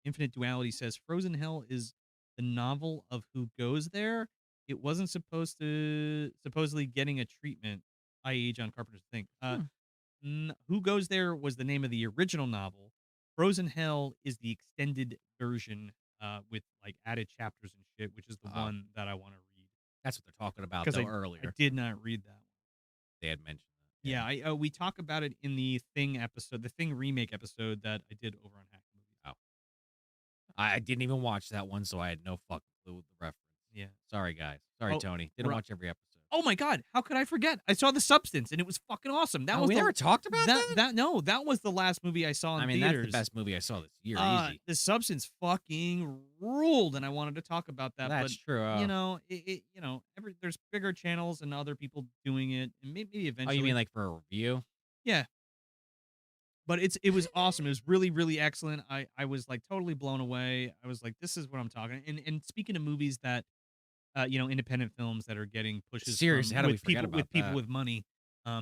[SPEAKER 1] Infinite Duality says Frozen Hell is the novel of Who Goes There. It wasn't supposedly getting a treatment, i.e., John Carpenter's thing.
[SPEAKER 2] Hmm.
[SPEAKER 1] Who Goes There was the name of the original novel. Frozen Hell is the extended version with like added chapters and shit, which is the
[SPEAKER 2] Oh,
[SPEAKER 1] one that I want to read
[SPEAKER 2] that's what they're talking about
[SPEAKER 1] because
[SPEAKER 2] though.
[SPEAKER 1] I
[SPEAKER 2] Earlier,
[SPEAKER 1] did not read that one.
[SPEAKER 2] they had mentioned that.
[SPEAKER 1] Yeah,
[SPEAKER 2] Yeah.
[SPEAKER 1] we talk about it in the Thing episode, the Thing remake episode that I did over on Hack Movies.
[SPEAKER 2] Oh, I didn't even watch that one, so I had no fucking clue with the reference.
[SPEAKER 1] Yeah.
[SPEAKER 2] Sorry, guys. Sorry,
[SPEAKER 1] Oh,
[SPEAKER 2] Tony. Didn't
[SPEAKER 1] Ro-
[SPEAKER 2] watch every episode.
[SPEAKER 1] oh my god, how could I forget? I saw The Substance and it was fucking awesome. That
[SPEAKER 2] Oh,
[SPEAKER 1] was
[SPEAKER 2] we
[SPEAKER 1] the
[SPEAKER 2] never talked about that.
[SPEAKER 1] that no, that was the last movie I saw in
[SPEAKER 2] I mean,
[SPEAKER 1] theaters.
[SPEAKER 2] that's the best movie I saw this year. Easy.
[SPEAKER 1] The Substance fucking ruled, and I wanted to talk about that.
[SPEAKER 2] That's
[SPEAKER 1] but
[SPEAKER 2] true.
[SPEAKER 1] there's bigger channels and other people doing it, and maybe
[SPEAKER 2] Oh,
[SPEAKER 1] eventually.
[SPEAKER 2] you mean like for a review?
[SPEAKER 1] Yeah, but it was awesome. It was really really excellent. I was like totally blown away. I was like, this is what I'm talking. And speaking of movies that independent films that are getting pushes
[SPEAKER 2] Seriously,
[SPEAKER 1] from
[SPEAKER 2] how do we forget about
[SPEAKER 1] people
[SPEAKER 2] that?
[SPEAKER 1] with money.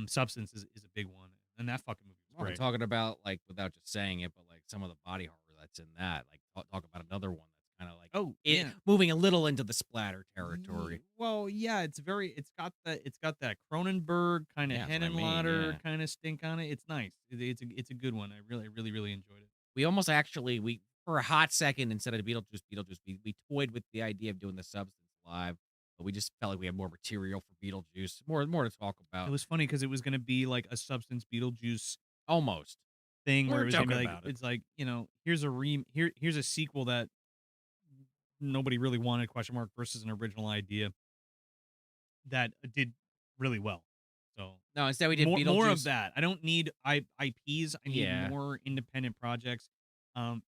[SPEAKER 1] Substance is a big one, and that fucking movie was
[SPEAKER 2] Well, I'm
[SPEAKER 1] great.
[SPEAKER 2] talking about like without just saying it, but like some of the body horror that's in that. Like talk about another one that's kind of like
[SPEAKER 1] Oh
[SPEAKER 2] it
[SPEAKER 1] yeah.
[SPEAKER 2] moving a little into the splatter territory.
[SPEAKER 1] Well, yeah, it's got that Cronenberg kind of
[SPEAKER 2] Yeah, that's what I mean,
[SPEAKER 1] Henenlotter
[SPEAKER 2] yeah.
[SPEAKER 1] kind of stink on it. It's nice. It's a good one. I really really really enjoyed it.
[SPEAKER 2] We almost actually for a hot second, instead of Beetlejuice, we toyed with the idea of doing the Substance live, but we just felt like we had more material for Beetlejuice, more to talk
[SPEAKER 1] It
[SPEAKER 2] about.
[SPEAKER 1] was funny because it was gonna be like a Substance Beetlejuice
[SPEAKER 2] Almost.
[SPEAKER 1] thing
[SPEAKER 2] We
[SPEAKER 1] where
[SPEAKER 2] were
[SPEAKER 1] it was gonna be
[SPEAKER 2] joking
[SPEAKER 1] like
[SPEAKER 2] about it.
[SPEAKER 1] it's like, here's a sequel that nobody really wanted, question mark, versus an original idea that did really well. So,
[SPEAKER 2] No, instead we did
[SPEAKER 1] more of
[SPEAKER 2] Beetlejuice.
[SPEAKER 1] that. I don't need IPs, I need
[SPEAKER 2] Yeah.
[SPEAKER 1] more independent projects.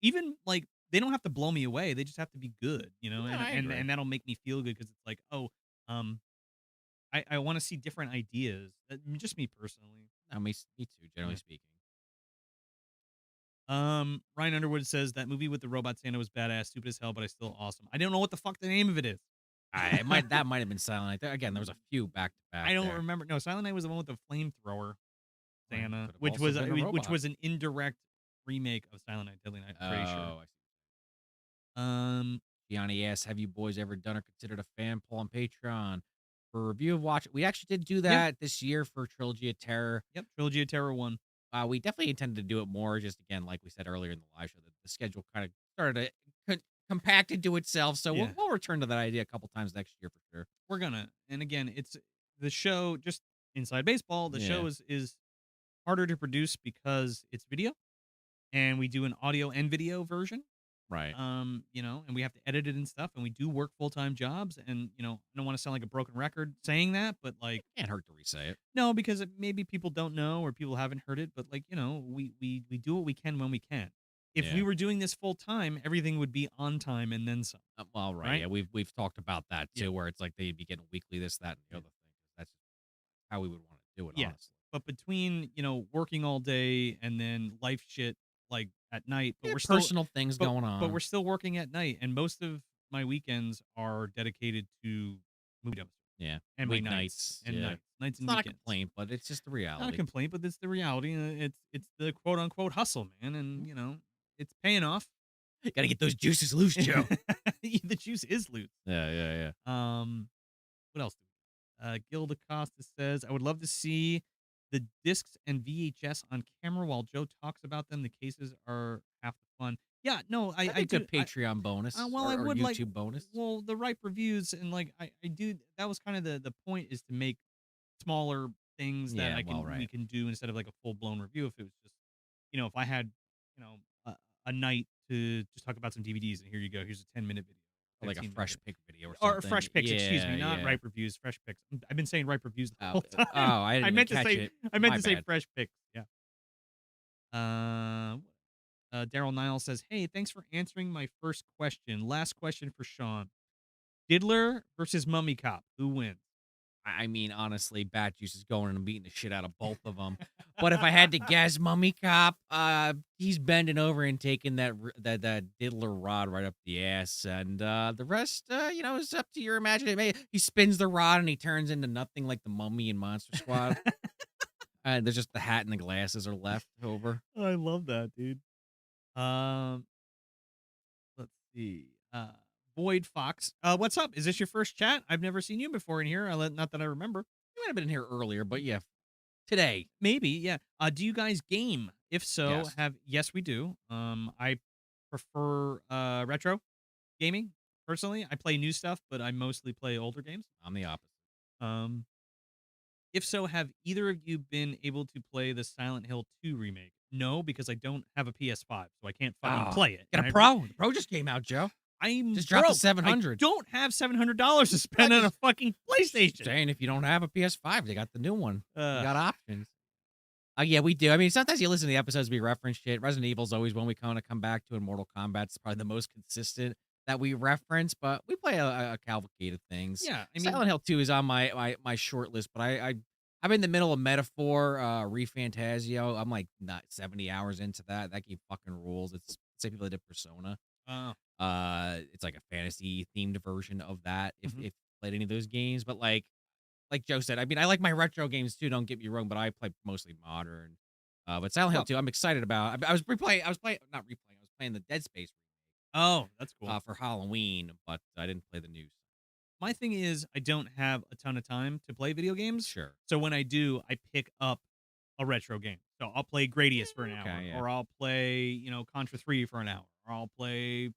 [SPEAKER 1] Even, like, they don't have to blow me away, they just have to be good,
[SPEAKER 2] No,
[SPEAKER 1] and
[SPEAKER 2] I agree.
[SPEAKER 1] that'll make me feel good because it's like, "Oh, um, I wanna see different ideas." Just me personally.
[SPEAKER 2] No, me too, generally
[SPEAKER 1] Yeah.
[SPEAKER 2] speaking.
[SPEAKER 1] Ryan Underwood says, "That movie with the robot Santa was badass, stupid as hell, but I still awesome." I don't know what the fuck the name of it is.
[SPEAKER 2] It might that might have been Silent Night. There again, there was a few back to back
[SPEAKER 1] I don't
[SPEAKER 2] there.
[SPEAKER 1] remember. No, Silent Night was the one with the flamethrower
[SPEAKER 2] Well, it
[SPEAKER 1] Santa,
[SPEAKER 2] could have also been a
[SPEAKER 1] which
[SPEAKER 2] robot.
[SPEAKER 1] was an indirect remake of Silent Night, Deadly Night, I'm pretty sure.
[SPEAKER 2] Oh, I see.
[SPEAKER 1] Um,
[SPEAKER 2] Gianni asks, "Have you boys ever done or considered a fan poll on Patreon for a review of Watch?" We actually did do
[SPEAKER 1] yeah,
[SPEAKER 2] that this year for Trilogy of Terror.
[SPEAKER 1] yep, Trilogy of Terror 1.
[SPEAKER 2] We definitely intended to do it more. Just again, like we said earlier in the live show, the schedule kind of started to compact into itself. So
[SPEAKER 1] Yeah,
[SPEAKER 2] we'll return to that idea a couple times next year for sure.
[SPEAKER 1] we're gonna. And again, it's the show, just inside baseball, the
[SPEAKER 2] Yeah,
[SPEAKER 1] show is harder to produce because it's video, and we do an audio and video version.
[SPEAKER 2] right.
[SPEAKER 1] And we have to edit it and stuff, and we do work full-time jobs, and, I don't wanna sound like a broken record saying that, but, like,
[SPEAKER 2] Can't hurt to re-say it.
[SPEAKER 1] no, because maybe people don't know or people haven't heard it, but, like, we do what we can when we can. If we
[SPEAKER 2] Yeah.
[SPEAKER 1] were doing this full time, everything would be on time and then some,
[SPEAKER 2] Well, right.
[SPEAKER 1] right?
[SPEAKER 2] Yeah, we've talked about that
[SPEAKER 1] Yeah,
[SPEAKER 2] too, where it's like they'd be getting weekly this, that, and the
[SPEAKER 1] yeah,
[SPEAKER 2] other thing. That's how we would want to do it,
[SPEAKER 1] yeah.
[SPEAKER 2] honestly.
[SPEAKER 1] But between, working all day and then life shit, like, at night,
[SPEAKER 2] Yeah, personal things
[SPEAKER 1] but
[SPEAKER 2] going
[SPEAKER 1] we're
[SPEAKER 2] on.
[SPEAKER 1] still working at night, and most of my weekends are dedicated to movie dumpster,
[SPEAKER 2] Yeah,
[SPEAKER 1] and my
[SPEAKER 2] weeknights. Yeah,
[SPEAKER 1] nights
[SPEAKER 2] it's
[SPEAKER 1] and
[SPEAKER 2] not a
[SPEAKER 1] weekends.
[SPEAKER 2] complaint, but it's just the
[SPEAKER 1] Not a
[SPEAKER 2] reality.
[SPEAKER 1] complaint, but it's the reality. It's the quote unquote hustle, man, and it's paying off.
[SPEAKER 2] Got to get those juices loose, Joe.
[SPEAKER 1] The juice is loose.
[SPEAKER 2] Yeah, yeah, yeah.
[SPEAKER 1] What else? Gilda Costa says, "I would love to see the discs and VHS on camera while Joe talks about them. The cases are half the fun." Yeah, no,
[SPEAKER 2] That'd
[SPEAKER 1] I
[SPEAKER 2] be a
[SPEAKER 1] do.
[SPEAKER 2] good Patreon bonus
[SPEAKER 1] Well, I
[SPEAKER 2] or
[SPEAKER 1] would like.
[SPEAKER 2] YouTube bonus.
[SPEAKER 1] Well, the right reviews and like I do. That was kind of the point, is to make smaller things that
[SPEAKER 2] Yeah, well,
[SPEAKER 1] we
[SPEAKER 2] right.
[SPEAKER 1] can do instead of like a full blown review. If it was just, if I had, you know, a night to just talk about some DVDs, and here you go, here's a 10-minute video,
[SPEAKER 2] Or like a
[SPEAKER 1] 15-minute
[SPEAKER 2] fresh
[SPEAKER 1] video,
[SPEAKER 2] pick video or
[SPEAKER 1] or
[SPEAKER 2] something.
[SPEAKER 1] fresh picks. Excuse me,
[SPEAKER 2] Yeah,
[SPEAKER 1] not
[SPEAKER 2] yeah.
[SPEAKER 1] ripe reviews, fresh picks. I've been saying ripe reviews the
[SPEAKER 2] Oh,
[SPEAKER 1] whole time.
[SPEAKER 2] I didn't
[SPEAKER 1] I
[SPEAKER 2] even
[SPEAKER 1] meant to
[SPEAKER 2] catch
[SPEAKER 1] say
[SPEAKER 2] it.
[SPEAKER 1] I meant
[SPEAKER 2] My
[SPEAKER 1] to say
[SPEAKER 2] bad.
[SPEAKER 1] fresh picks. Yeah. Uh, Daryl Niles says, "Hey, thanks for answering my first question. Last question for Sean: Diddler versus Mummy Cop. Who wins?"
[SPEAKER 2] I mean, honestly, Bat Juice is going and beating the shit out of both of them. But if I had to guess, Mummy Cop, he's bending over and taking that diddler rod right up the ass, and the rest, is up to your imagination. He spins the rod and he turns into nothing like the Mummy in Monster Squad. There's just the hat and the glasses are left over.
[SPEAKER 1] I love that, dude. Um, let's see. Void Fox. What's up? Is this your first chat? I've never seen you before in here. Not that I remember.
[SPEAKER 2] You might have been in here earlier, but yeah, today,
[SPEAKER 1] Maybe, yeah. Do you guys game? If so,
[SPEAKER 2] yes,
[SPEAKER 1] yes, we do. I prefer retro gaming personally. I play new stuff, but I mostly play older games.
[SPEAKER 2] I'm the opposite.
[SPEAKER 1] Um, if so, have either of you been able to play the Silent Hill 2 remake? No, because I don't have a PS5, so I can't fucking
[SPEAKER 2] Oh,
[SPEAKER 1] play it.
[SPEAKER 2] get a Pro. The Pro just came out, Joe.
[SPEAKER 1] I'm
[SPEAKER 2] Just dropped to
[SPEAKER 1] broke. I
[SPEAKER 2] 700.
[SPEAKER 1] don't have $700 to
[SPEAKER 2] I
[SPEAKER 1] spend on a
[SPEAKER 2] just
[SPEAKER 1] fucking PlayStation.
[SPEAKER 2] saying if you don't have a PS5, they got the new one. They
[SPEAKER 1] Uh,
[SPEAKER 2] got options. Yeah, we do. I mean, sometimes you listen to the episodes, we reference shit. Resident Evil's always one we kind of come back to, and Mortal Kombat's probably the most consistent that we reference, but we play a cavalcade of things.
[SPEAKER 1] yeah, I mean,
[SPEAKER 2] Silent Hill 2 is on my short list, but I'm in the middle of Metaphor, Refantasio. I'm like not 70 hours into that. That game fucking rules. It's same people that did Persona.
[SPEAKER 1] uh,
[SPEAKER 2] It's like a fantasy themed version of that. If
[SPEAKER 1] mhm.
[SPEAKER 2] you played any of those games, but like Joe said, I mean, I like my retro games too. Don't get me wrong, but I play mostly modern. But Silent Hill
[SPEAKER 1] Well,
[SPEAKER 2] 2, I'm excited about. I was replaying. I was playing, not replaying. I was playing the Dead Space
[SPEAKER 1] oh, that's cool.
[SPEAKER 2] for Halloween, but I didn't play the news.
[SPEAKER 1] My thing is, I don't have a ton of time to play video games.
[SPEAKER 2] Sure.
[SPEAKER 1] So when I do, I pick up a retro game. So I'll play Gradius for an hour,
[SPEAKER 2] Okay, yeah.
[SPEAKER 1] or I'll play, Contra 3 for an hour, or I'll play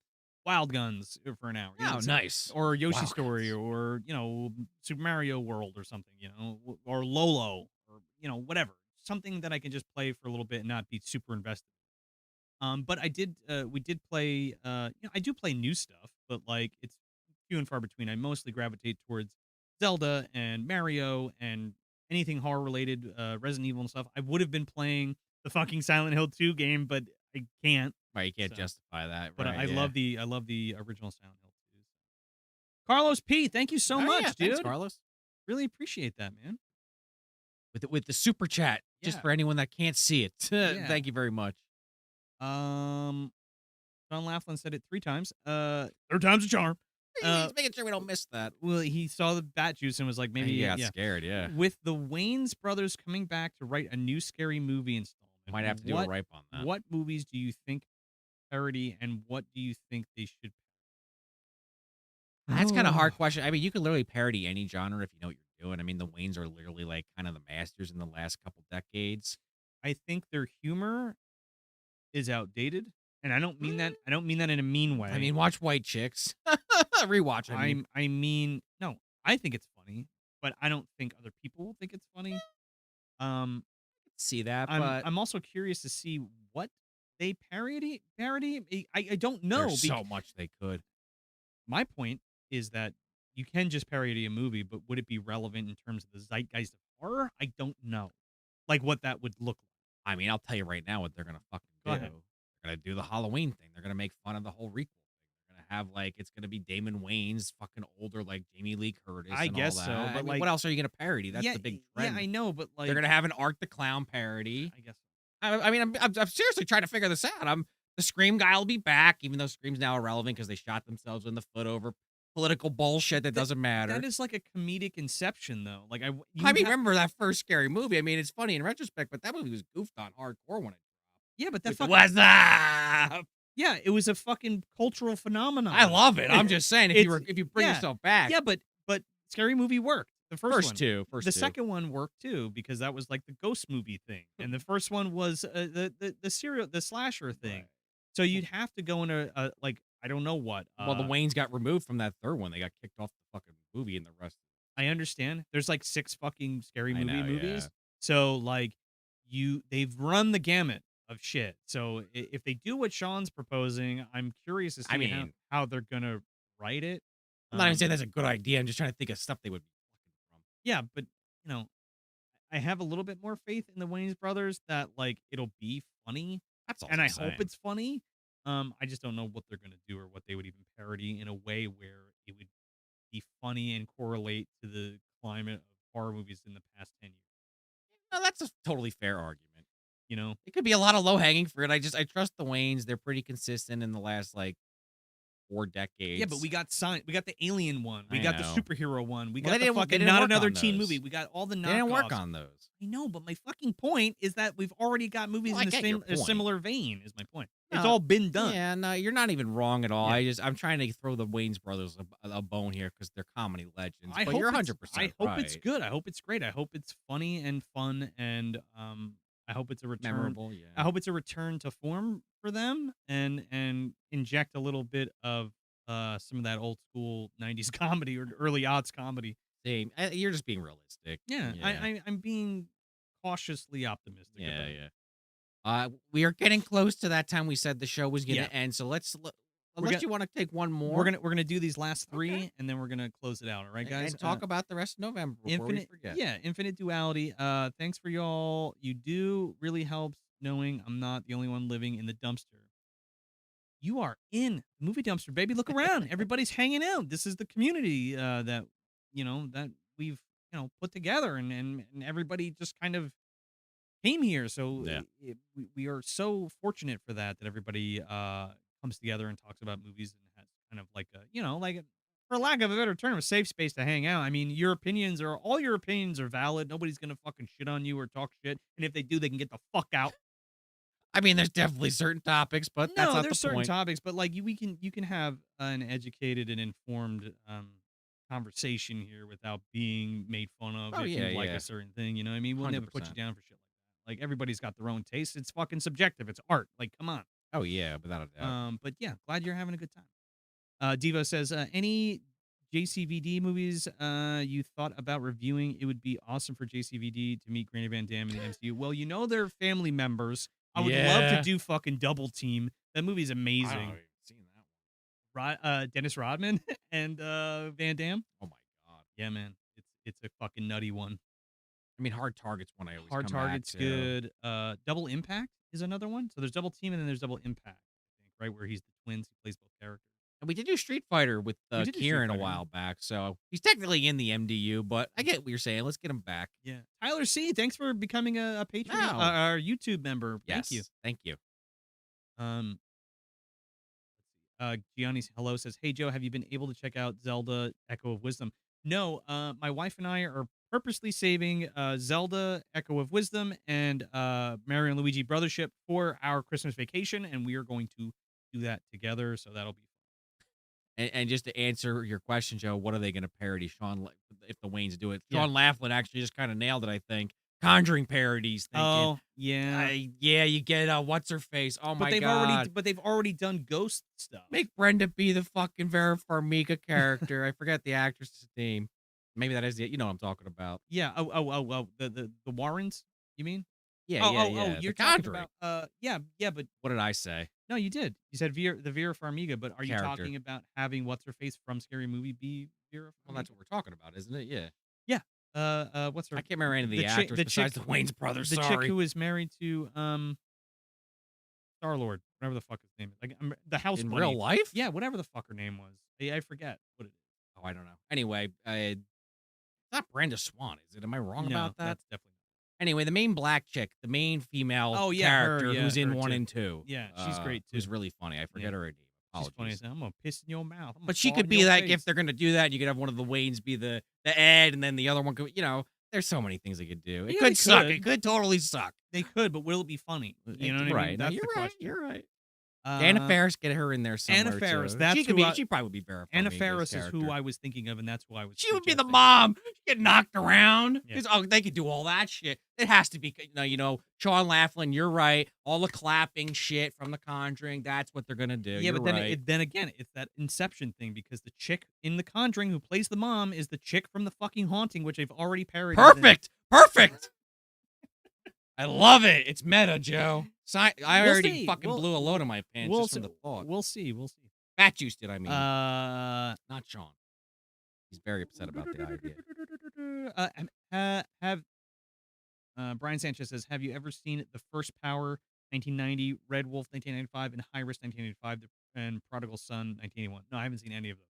[SPEAKER 1] Wild Guns for an hour,
[SPEAKER 2] Oh, nice.
[SPEAKER 1] or Yoshi
[SPEAKER 2] Wow,
[SPEAKER 1] Story,
[SPEAKER 2] guys.
[SPEAKER 1] or Super Mario World or something, or Lolo, or whatever, something that I can just play for a little bit and not be super invested. But we did play, I do play new stuff, but like it's few and far between. I mostly gravitate towards Zelda and Mario and anything horror related, Resident Evil and stuff. I would have been playing the fucking Silent Hill 2 game, but I can't.
[SPEAKER 2] Right, you can't
[SPEAKER 1] So,
[SPEAKER 2] justify that,
[SPEAKER 1] but
[SPEAKER 2] right, yeah.
[SPEAKER 1] I love the original Silent Hill 2. Carlos P, thank you so
[SPEAKER 2] Oh, yeah,
[SPEAKER 1] much,
[SPEAKER 2] thanks,
[SPEAKER 1] dude.
[SPEAKER 2] Carlos.
[SPEAKER 1] Really appreciate that, man.
[SPEAKER 2] With the super chat, just
[SPEAKER 1] Yeah.
[SPEAKER 2] for anyone that can't see it.
[SPEAKER 1] Yeah.
[SPEAKER 2] Thank you very much.
[SPEAKER 1] Um, John Laughlin said it 3 times. Third time's a charm.
[SPEAKER 2] He's making sure we don't miss that.
[SPEAKER 1] Well, he saw the bat juice and was like, maybe,
[SPEAKER 2] He got
[SPEAKER 1] yeah.
[SPEAKER 2] scared, yeah.
[SPEAKER 1] With the Wayans brothers coming back to write a new scary movie
[SPEAKER 2] Might have
[SPEAKER 1] installment,
[SPEAKER 2] to do a ripe on that.
[SPEAKER 1] what movies do you think parody, and what do you think they should?
[SPEAKER 2] That's kinda
[SPEAKER 1] Oh,
[SPEAKER 2] hard question. I mean, you can literally parody any genre if you know what you're doing. I mean, the Waynes are literally, like, kind of the masters in the last couple decades.
[SPEAKER 1] I think their humor is outdated, and
[SPEAKER 2] Mm,
[SPEAKER 1] I don't mean that in a mean
[SPEAKER 2] I
[SPEAKER 1] way.
[SPEAKER 2] mean, watch White Chicks. Rewatch, I mean.
[SPEAKER 1] I mean, no, I think it's funny, but I don't think other people will think it's funny. Um,
[SPEAKER 2] See that, but
[SPEAKER 1] I'm also curious to see what they parody. I don't know.
[SPEAKER 2] there's so much they could.
[SPEAKER 1] My point is that you can just parody a movie, but would it be relevant in terms of the zeitgeist of horror? I don't know. Like what that would look like.
[SPEAKER 2] I mean, I'll tell you right now what they're gonna fucking
[SPEAKER 1] Go
[SPEAKER 2] do.
[SPEAKER 1] ahead.
[SPEAKER 2] They're gonna do the Halloween thing. They're gonna make fun of the whole requel thing. They're gonna have like it's gonna be Damon Wayans fucking older, like Jamie Lee Curtis
[SPEAKER 1] I
[SPEAKER 2] and all
[SPEAKER 1] guess
[SPEAKER 2] that.
[SPEAKER 1] so,
[SPEAKER 2] I
[SPEAKER 1] but
[SPEAKER 2] mean,
[SPEAKER 1] like,
[SPEAKER 2] what else are you gonna parody? That's
[SPEAKER 1] yeah,
[SPEAKER 2] the big
[SPEAKER 1] yeah,
[SPEAKER 2] trend.
[SPEAKER 1] I know, but
[SPEAKER 2] They're
[SPEAKER 1] like,
[SPEAKER 2] gonna have an Art the Clown parody.
[SPEAKER 1] I guess
[SPEAKER 2] I mean, I'm seriously trying to figure this out. The Scream guy will be back, even though Scream's now irrelevant because they shot themselves in the foot over political bullshit that
[SPEAKER 1] that
[SPEAKER 2] doesn't matter.
[SPEAKER 1] that is like a comedic inception, though. Like
[SPEAKER 2] I
[SPEAKER 1] you
[SPEAKER 2] mean,
[SPEAKER 1] have,
[SPEAKER 2] remember that first scary movie? I mean, it's funny in retrospect, but that movie was goofed on hardcore when it
[SPEAKER 1] yeah, but that
[SPEAKER 2] with the
[SPEAKER 1] fucking
[SPEAKER 2] what's up.
[SPEAKER 1] yeah, it was a fucking cultural phenomenon.
[SPEAKER 2] I love it. I'm just saying,
[SPEAKER 1] It's
[SPEAKER 2] if you bring
[SPEAKER 1] yeah,
[SPEAKER 2] yourself back,
[SPEAKER 1] yeah, but Scary Movie worked. The first one.
[SPEAKER 2] first
[SPEAKER 1] The
[SPEAKER 2] two,
[SPEAKER 1] second one worked too because that was like the ghost movie thing, and the first one was the slasher thing.
[SPEAKER 2] right.
[SPEAKER 1] So you'd have to go into like I don't know what.
[SPEAKER 2] Well, the Waynes got removed from that third one. They got kicked off the fucking movie, and the rest.
[SPEAKER 1] I understand. There's like 6 fucking Scary
[SPEAKER 2] I
[SPEAKER 1] Movie
[SPEAKER 2] know, yeah.
[SPEAKER 1] movies. So like they've run the gamut of shit. So if they do what Sean's proposing, I'm curious to
[SPEAKER 2] I
[SPEAKER 1] see
[SPEAKER 2] mean,
[SPEAKER 1] how they're gonna write it.
[SPEAKER 2] I'm not even saying that's a good idea. I'm just trying to think of stuff they would be fucking from.
[SPEAKER 1] Yeah, but you know, I have a little bit more faith in the Wayans brothers that like it'll be funny,
[SPEAKER 2] That's all
[SPEAKER 1] and
[SPEAKER 2] I'm
[SPEAKER 1] I hope
[SPEAKER 2] saying.
[SPEAKER 1] it's funny. I just don't know what they're gonna do or what they would even parody in a way where it would be funny and correlate to the climate of horror movies in the past 10 years.
[SPEAKER 2] No, that's a totally fair argument.
[SPEAKER 1] You know?
[SPEAKER 2] It could be a lot of low hanging fruit. I trust the Waynes. They're pretty consistent in the last like 4
[SPEAKER 1] Yeah, but
[SPEAKER 2] decades.
[SPEAKER 1] we got we got the alien one, we
[SPEAKER 2] I
[SPEAKER 1] got the
[SPEAKER 2] know.
[SPEAKER 1] superhero one, we
[SPEAKER 2] Well,
[SPEAKER 1] got the
[SPEAKER 2] they
[SPEAKER 1] fucking
[SPEAKER 2] didn't
[SPEAKER 1] not
[SPEAKER 2] work
[SPEAKER 1] another
[SPEAKER 2] on
[SPEAKER 1] teen
[SPEAKER 2] those.
[SPEAKER 1] movie. We got all the
[SPEAKER 2] They didn't work
[SPEAKER 1] knockoffs.
[SPEAKER 2] on those.
[SPEAKER 1] I know, but my fucking point is that we've already got movies
[SPEAKER 2] Well, I
[SPEAKER 1] in the
[SPEAKER 2] get your
[SPEAKER 1] same a
[SPEAKER 2] point.
[SPEAKER 1] similar vein. Is my point. It's
[SPEAKER 2] No,
[SPEAKER 1] all been done.
[SPEAKER 2] yeah, no, you're not even wrong at all.
[SPEAKER 1] Yeah.
[SPEAKER 2] I'm trying to throw the Waynes brothers a bone here because they're comedy legends.
[SPEAKER 1] I
[SPEAKER 2] But
[SPEAKER 1] hope
[SPEAKER 2] you're
[SPEAKER 1] it's
[SPEAKER 2] 100%
[SPEAKER 1] I hope it's
[SPEAKER 2] right.
[SPEAKER 1] good. I hope it's great. I hope it's funny and fun, and I hope it's a return.
[SPEAKER 2] Memorable,
[SPEAKER 1] I
[SPEAKER 2] yeah.
[SPEAKER 1] hope it's a return to form for them, and inject a little bit of some of that old school '90s comedy or early aughts comedy.
[SPEAKER 2] Same. You're just being realistic.
[SPEAKER 1] Yeah,
[SPEAKER 2] Yeah,
[SPEAKER 1] I'm being cautiously optimistic
[SPEAKER 2] yeah,
[SPEAKER 1] about it.
[SPEAKER 2] yeah. We are getting close to that time we said the show was gonna
[SPEAKER 1] Yeah,
[SPEAKER 2] end. So
[SPEAKER 1] we're
[SPEAKER 2] unless
[SPEAKER 1] gonna
[SPEAKER 2] you want to take one more,
[SPEAKER 1] we're gonna do these last 3,
[SPEAKER 2] okay,
[SPEAKER 1] and then we're gonna close it out. All right, guys.
[SPEAKER 2] and talk about the rest of November before we
[SPEAKER 1] Infinite,
[SPEAKER 2] forget.
[SPEAKER 1] yeah, infinite duality. Thanks for y'all. You do really helps knowing I'm not the only one living in the dumpster. You are in the movie dumpster, baby. Look around. Everybody's hanging out. This is the community that that we've put together, and everybody just kind of came here. So
[SPEAKER 2] Yeah.
[SPEAKER 1] we are so fortunate for that everybody comes together and talks about movies and has kind of like a for lack of a better term, a safe space to hang out. I mean, all your opinions are valid. Nobody's gonna fucking shit on you or talk shit, and if they do, they can get the fuck out.
[SPEAKER 2] I mean, there's definitely certain topics, but that's
[SPEAKER 1] No,
[SPEAKER 2] not the
[SPEAKER 1] there's certain
[SPEAKER 2] point.
[SPEAKER 1] topics, but like you can have an educated and informed conversation here without being made fun of
[SPEAKER 2] Oh
[SPEAKER 1] if
[SPEAKER 2] yeah,
[SPEAKER 1] you like
[SPEAKER 2] yeah,
[SPEAKER 1] a certain thing. You know what I mean? We'll
[SPEAKER 2] hundred
[SPEAKER 1] never put you
[SPEAKER 2] percent.
[SPEAKER 1] down for shit like that. Like everybody's got their own taste. It's fucking subjective. It's art. Like, come on.
[SPEAKER 2] Oh, yeah, without a doubt.
[SPEAKER 1] But yeah, glad you're having a good time. Devo says, any JCVD movies you thought about reviewing? It would be awesome for JCVD to meet Granny Van Dam in the MCU. Well, you know they're family members. I would love to
[SPEAKER 2] Yeah.
[SPEAKER 1] do fucking Double Team. That movie's
[SPEAKER 2] I don't know
[SPEAKER 1] amazing.
[SPEAKER 2] if I've seen that one.
[SPEAKER 1] Dennis Rodman and Van Dam.
[SPEAKER 2] Oh my god.
[SPEAKER 1] Yeah, man, it's a fucking nutty one.
[SPEAKER 2] I mean, Hard Target's one I always
[SPEAKER 1] Hard
[SPEAKER 2] come back
[SPEAKER 1] Target's
[SPEAKER 2] to.
[SPEAKER 1] good. Double Impact is another one. So there's Double Team and then there's Double Impact. I think right where he's the twins. He plays both characters.
[SPEAKER 2] And we did do Street Fighter with
[SPEAKER 1] We did do Street
[SPEAKER 2] Kieran a
[SPEAKER 1] Fighter, yeah.
[SPEAKER 2] while back, so he's technically in the MDU, but I get what you're saying. Let's get him back.
[SPEAKER 1] Yeah. Tyler C, thanks for becoming a patron,
[SPEAKER 2] No.
[SPEAKER 1] our YouTube member.
[SPEAKER 2] Yes.
[SPEAKER 1] Thank you.
[SPEAKER 2] Thank you.
[SPEAKER 1] Um, Gianni's hello says, "Hey Joe, have you been able to check out Zelda Echo of Wisdom?" No, my wife and I are purposely saving Zelda Echo of Wisdom and Mario and Luigi Brothership for our Christmas vacation, and we are going to do that together. So that'll be
[SPEAKER 2] And just to answer your question, Joe, what are they going to parody? If the Waynes do it,
[SPEAKER 1] Yeah.
[SPEAKER 2] Sean Laughlin actually just kind of nailed it. I think Conjuring parodies. Thinking,
[SPEAKER 1] Oh yeah,
[SPEAKER 2] yeah, you get what's her face? Oh my god!
[SPEAKER 1] but they've already done ghost stuff.
[SPEAKER 2] Make Brenda be the fucking Vera Farmiga character. I forget the actress's name. Maybe that is it. You know what I'm talking about.
[SPEAKER 1] Yeah. Oh. The Warrens. You mean?
[SPEAKER 2] Yeah,
[SPEAKER 1] Oh,
[SPEAKER 2] yeah,
[SPEAKER 1] oh,
[SPEAKER 2] yeah.
[SPEAKER 1] oh.
[SPEAKER 2] The
[SPEAKER 1] You're talking
[SPEAKER 2] Conjuring.
[SPEAKER 1] about. Yeah. But
[SPEAKER 2] What did I say?
[SPEAKER 1] no, you did. You said the Vera Farmiga. But are you
[SPEAKER 2] Character.
[SPEAKER 1] talking about having what's her face from Scary Movie be Vera Farmiga?
[SPEAKER 2] Well, that's what we're talking about, isn't it? Yeah.
[SPEAKER 1] Yeah. What's her?
[SPEAKER 2] I can't remember any of the,
[SPEAKER 1] the chick-
[SPEAKER 2] actors
[SPEAKER 1] the
[SPEAKER 2] besides
[SPEAKER 1] chick-
[SPEAKER 2] the Wayne's brothers.
[SPEAKER 1] The
[SPEAKER 2] Sorry.
[SPEAKER 1] chick who is married to Star Lord, whatever the fuck his name is. Like the house
[SPEAKER 2] in
[SPEAKER 1] bunny.
[SPEAKER 2] real life?
[SPEAKER 1] Yeah, whatever the fuck her name was. I forget what it is.
[SPEAKER 2] Oh, I don't know. Anyway, not Brenda Swan, is it? Am I wrong
[SPEAKER 1] No,
[SPEAKER 2] about that?
[SPEAKER 1] that's definitely.
[SPEAKER 2] Anyway, the main black chick, the main female
[SPEAKER 1] Oh, yeah, her,
[SPEAKER 2] character
[SPEAKER 1] yeah,
[SPEAKER 2] who's in
[SPEAKER 1] her
[SPEAKER 2] 1
[SPEAKER 1] too.
[SPEAKER 2] and 2.
[SPEAKER 1] Yeah, she's great,
[SPEAKER 2] Who's
[SPEAKER 1] too.
[SPEAKER 2] really funny. I forget
[SPEAKER 1] Yeah.
[SPEAKER 2] her name.
[SPEAKER 1] She's funny
[SPEAKER 2] Apologies.
[SPEAKER 1] as hell. I'm gonna piss in your mouth. I'm gonna
[SPEAKER 2] But she
[SPEAKER 1] fart
[SPEAKER 2] could
[SPEAKER 1] in
[SPEAKER 2] be
[SPEAKER 1] your
[SPEAKER 2] like,
[SPEAKER 1] face.
[SPEAKER 2] if they're gonna do that, you could have one of the Waynes be the Ed, and then the other one could, there's so many things they could do. It
[SPEAKER 1] Yeah,
[SPEAKER 2] could
[SPEAKER 1] they
[SPEAKER 2] suck.
[SPEAKER 1] could.
[SPEAKER 2] It could totally suck.
[SPEAKER 1] They could, but will it be funny? You know what I
[SPEAKER 2] right.
[SPEAKER 1] mean?
[SPEAKER 2] No,
[SPEAKER 1] That's
[SPEAKER 2] you're
[SPEAKER 1] the
[SPEAKER 2] right.
[SPEAKER 1] question.
[SPEAKER 2] You're right.
[SPEAKER 1] Uh,
[SPEAKER 2] Anna Faris, get her in there somewhere.
[SPEAKER 1] Anna Faris,
[SPEAKER 2] too.
[SPEAKER 1] that's
[SPEAKER 2] she could
[SPEAKER 1] who
[SPEAKER 2] be.
[SPEAKER 1] I-
[SPEAKER 2] She probably would be Vera.
[SPEAKER 1] Anna
[SPEAKER 2] Farmiga's
[SPEAKER 1] Faris is who
[SPEAKER 2] character.
[SPEAKER 1] I was thinking of, and that's who I was.
[SPEAKER 2] She would be the
[SPEAKER 1] suggesting.
[SPEAKER 2] mom. She'd get knocked around.
[SPEAKER 1] Yeah.
[SPEAKER 2] 'Cause, oh, they could do all that shit. It has to be, Sean Laughlin, you're right. All the clapping shit from The Conjuring, that's what they're going to do.
[SPEAKER 1] Yeah,
[SPEAKER 2] You're
[SPEAKER 1] but then
[SPEAKER 2] right.
[SPEAKER 1] then again, it's that Inception thing because the chick in The Conjuring who plays the mom is the chick from the fucking Haunting, which they've already parodied.
[SPEAKER 2] Perfect. Perfect. I love it. It's meta, Joe. I
[SPEAKER 1] We'll
[SPEAKER 2] already
[SPEAKER 1] see.
[SPEAKER 2] fucking
[SPEAKER 1] We'll-
[SPEAKER 2] blew a load in my pants
[SPEAKER 1] We'll
[SPEAKER 2] just
[SPEAKER 1] see.
[SPEAKER 2] from the thought.
[SPEAKER 1] We'll see. We'll see.
[SPEAKER 2] Fat juice did, I mean.
[SPEAKER 1] Uh,
[SPEAKER 2] Not Sean. He's very upset about the idea.
[SPEAKER 1] Brian Sanchez says, "Have you ever seen The First Power 1990, Red Wolf 1995, and High Risk 1985, and Prodigal Son 1981?" No, I haven't seen any of those.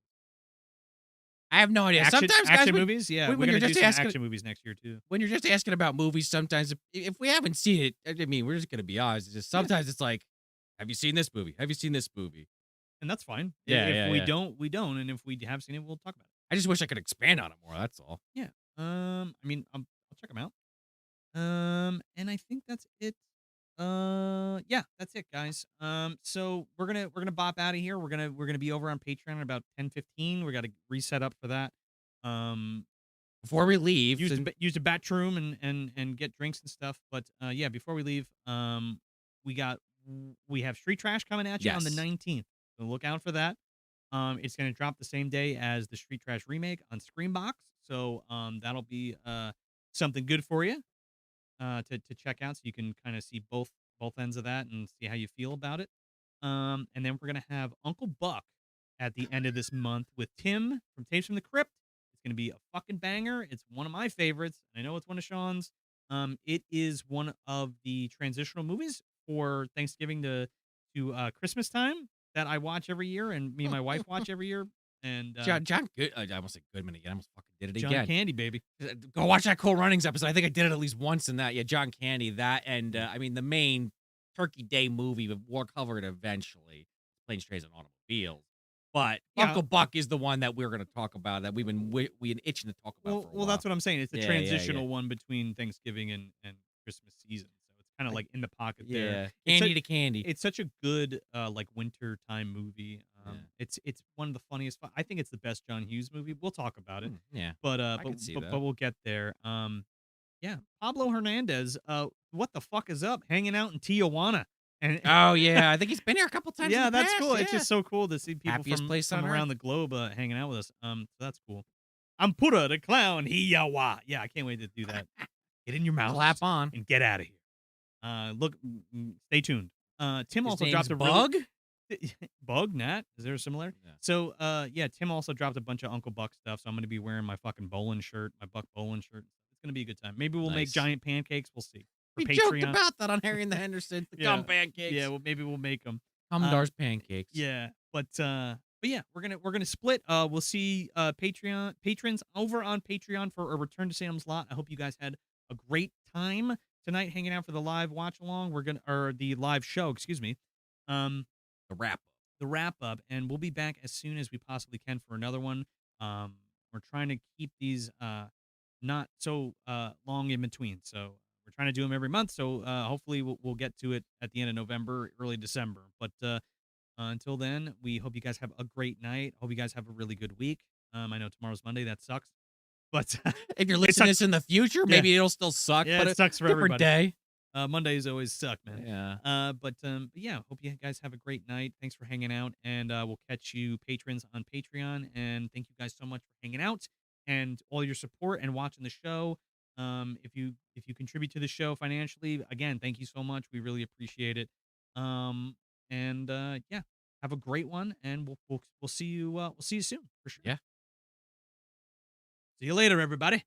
[SPEAKER 2] I have no idea.
[SPEAKER 1] Action,
[SPEAKER 2] Sometimes,
[SPEAKER 1] action
[SPEAKER 2] guys,
[SPEAKER 1] movies, yeah,
[SPEAKER 2] when
[SPEAKER 1] we're
[SPEAKER 2] you're
[SPEAKER 1] gonna do
[SPEAKER 2] just
[SPEAKER 1] some
[SPEAKER 2] asking-
[SPEAKER 1] action movies next year too.
[SPEAKER 2] when you're just asking about movies, sometimes if we haven't seen it, I mean, we're just gonna be honest. It's just sometimes it's like, have you seen this movie? Have you seen this movie?
[SPEAKER 1] And that's fine.
[SPEAKER 2] Yeah,
[SPEAKER 1] if
[SPEAKER 2] yeah,
[SPEAKER 1] we
[SPEAKER 2] yeah.
[SPEAKER 1] don't, we don't, and if we have seen it, we'll talk about it.
[SPEAKER 2] I just wish I could expand on it more. That's all.
[SPEAKER 1] Yeah. I mean, I'll check them out. And I think that's it. Yeah, that's it, guys. So we're gonna bop out of here. We're gonna be over on Patreon at about 10:15. We got to reset up for that.
[SPEAKER 2] Before we leave,
[SPEAKER 1] Use the bat room and get drinks and stuff. But yeah, before we leave, we have Street Trash coming at you on the
[SPEAKER 2] Yes.
[SPEAKER 1] 19th. So look out for that. It's gonna drop the same day as the Street Trash remake on Screambox. So that'll be something good for you to check out, so you can kind of see both ends of that and see how you feel about it. And then we're gonna have Uncle Buck at the end of this month with Tim from Tapes from the Crypt. It's gonna be a fucking banger. It's one of my favorites. I know it's one of Sean's. It is one of the transitional movies for Thanksgiving to Christmas time that I watch every year, and me and my wife watch every year. And
[SPEAKER 2] John Good, I almost said Goodman again. I almost fucking did it
[SPEAKER 1] John
[SPEAKER 2] again.
[SPEAKER 1] Candy, baby.
[SPEAKER 2] Go watch that Cool Runnings episode. I think I did it at least once in that. Yeah, John Candy, that, and I mean the main Turkey Day movie, but we'll cover it eventually. Planes, Trains, and Automobiles. But
[SPEAKER 1] Yeah.
[SPEAKER 2] Uncle Buck is the one that we're going to talk about that we've been itching to talk about. for a
[SPEAKER 1] Well, that's what I'm saying. It's the
[SPEAKER 2] Yeah, yeah,
[SPEAKER 1] transitional
[SPEAKER 2] yeah.
[SPEAKER 1] one between Thanksgiving and Christmas season. So it's kind of like in the pocket
[SPEAKER 2] Yeah,
[SPEAKER 1] there.
[SPEAKER 2] candy to candy.
[SPEAKER 1] It's such a good like winter time movie.
[SPEAKER 2] Yeah.
[SPEAKER 1] It's one of the funniest. I think it's the best John Hughes movie. We'll talk about it.
[SPEAKER 2] Yeah,
[SPEAKER 1] But
[SPEAKER 2] I can see that.
[SPEAKER 1] but we'll get there. Yeah, Pablo Hernandez. What the fuck is up? Hanging out in Tijuana, and
[SPEAKER 2] Oh, yeah, I think he's been here a couple times in
[SPEAKER 1] yeah,
[SPEAKER 2] the
[SPEAKER 1] that's
[SPEAKER 2] past,
[SPEAKER 1] cool. It's
[SPEAKER 2] yeah.
[SPEAKER 1] just so cool to see people
[SPEAKER 2] Happiest place
[SPEAKER 1] from
[SPEAKER 2] on earth.
[SPEAKER 1] around the globe hanging out with us. So that's cool. I'm Pura the clown. He yawa. Yeah, I can't wait to do that. Get in your
[SPEAKER 2] Clap
[SPEAKER 1] mouse
[SPEAKER 2] on.
[SPEAKER 1] and get out of here. Look, stay tuned. Tim
[SPEAKER 2] His
[SPEAKER 1] also
[SPEAKER 2] name's
[SPEAKER 1] dropped a really
[SPEAKER 2] Bug?
[SPEAKER 1] bug Nat. Is there a similar?
[SPEAKER 2] Yeah.
[SPEAKER 1] So, yeah, Tim also dropped a bunch of Uncle Buck stuff. So I'm gonna be wearing my fucking bowling shirt, my Buck bowling shirt. It's gonna be a good time. Maybe we'll make
[SPEAKER 2] Nice.
[SPEAKER 1] giant pancakes. We'll see for
[SPEAKER 2] We joked
[SPEAKER 1] Patreon.
[SPEAKER 2] about that on Harry and the Hendersons, the
[SPEAKER 1] Yeah,
[SPEAKER 2] gum
[SPEAKER 1] yeah.
[SPEAKER 2] pancakes.
[SPEAKER 1] Well, maybe we'll make them.
[SPEAKER 2] Humdar's pancakes.
[SPEAKER 1] Yeah, but yeah, we're gonna split. We'll see Patreon patrons over on Patreon for a Return to Salem's Lot. I hope you guys had a great time tonight hanging out for the live watch along. We're gonna or the live show, excuse me. Um,
[SPEAKER 2] The wrap up.
[SPEAKER 1] the wrap up, and we'll be back as soon as we possibly can for another one. We're trying to keep these not so long in between, so we're trying to do them every month. So hopefully we'll get to it at the end of November, early December. But until then, we hope you guys have a great night. Hope you guys have a really good week. I know tomorrow's Monday. That sucks, but
[SPEAKER 2] If you're
[SPEAKER 1] it
[SPEAKER 2] listening to
[SPEAKER 1] sucks.
[SPEAKER 2] this in the future,
[SPEAKER 1] Yeah,
[SPEAKER 2] maybe it'll still suck,
[SPEAKER 1] yeah,
[SPEAKER 2] but
[SPEAKER 1] it
[SPEAKER 2] a
[SPEAKER 1] sucks for
[SPEAKER 2] different
[SPEAKER 1] everybody.
[SPEAKER 2] day.
[SPEAKER 1] Mondays always suck, man.
[SPEAKER 2] Yeah.
[SPEAKER 1] But yeah, hope you guys have a great night. Thanks for hanging out, and we'll catch you patrons on Patreon. And thank you guys so much for hanging out and all your support and watching the show. If you contribute to the show financially, again, thank you so much. We really appreciate it. And yeah, have a great one, and we'll see you soon for sure.
[SPEAKER 2] Yeah.
[SPEAKER 1] See you later, everybody.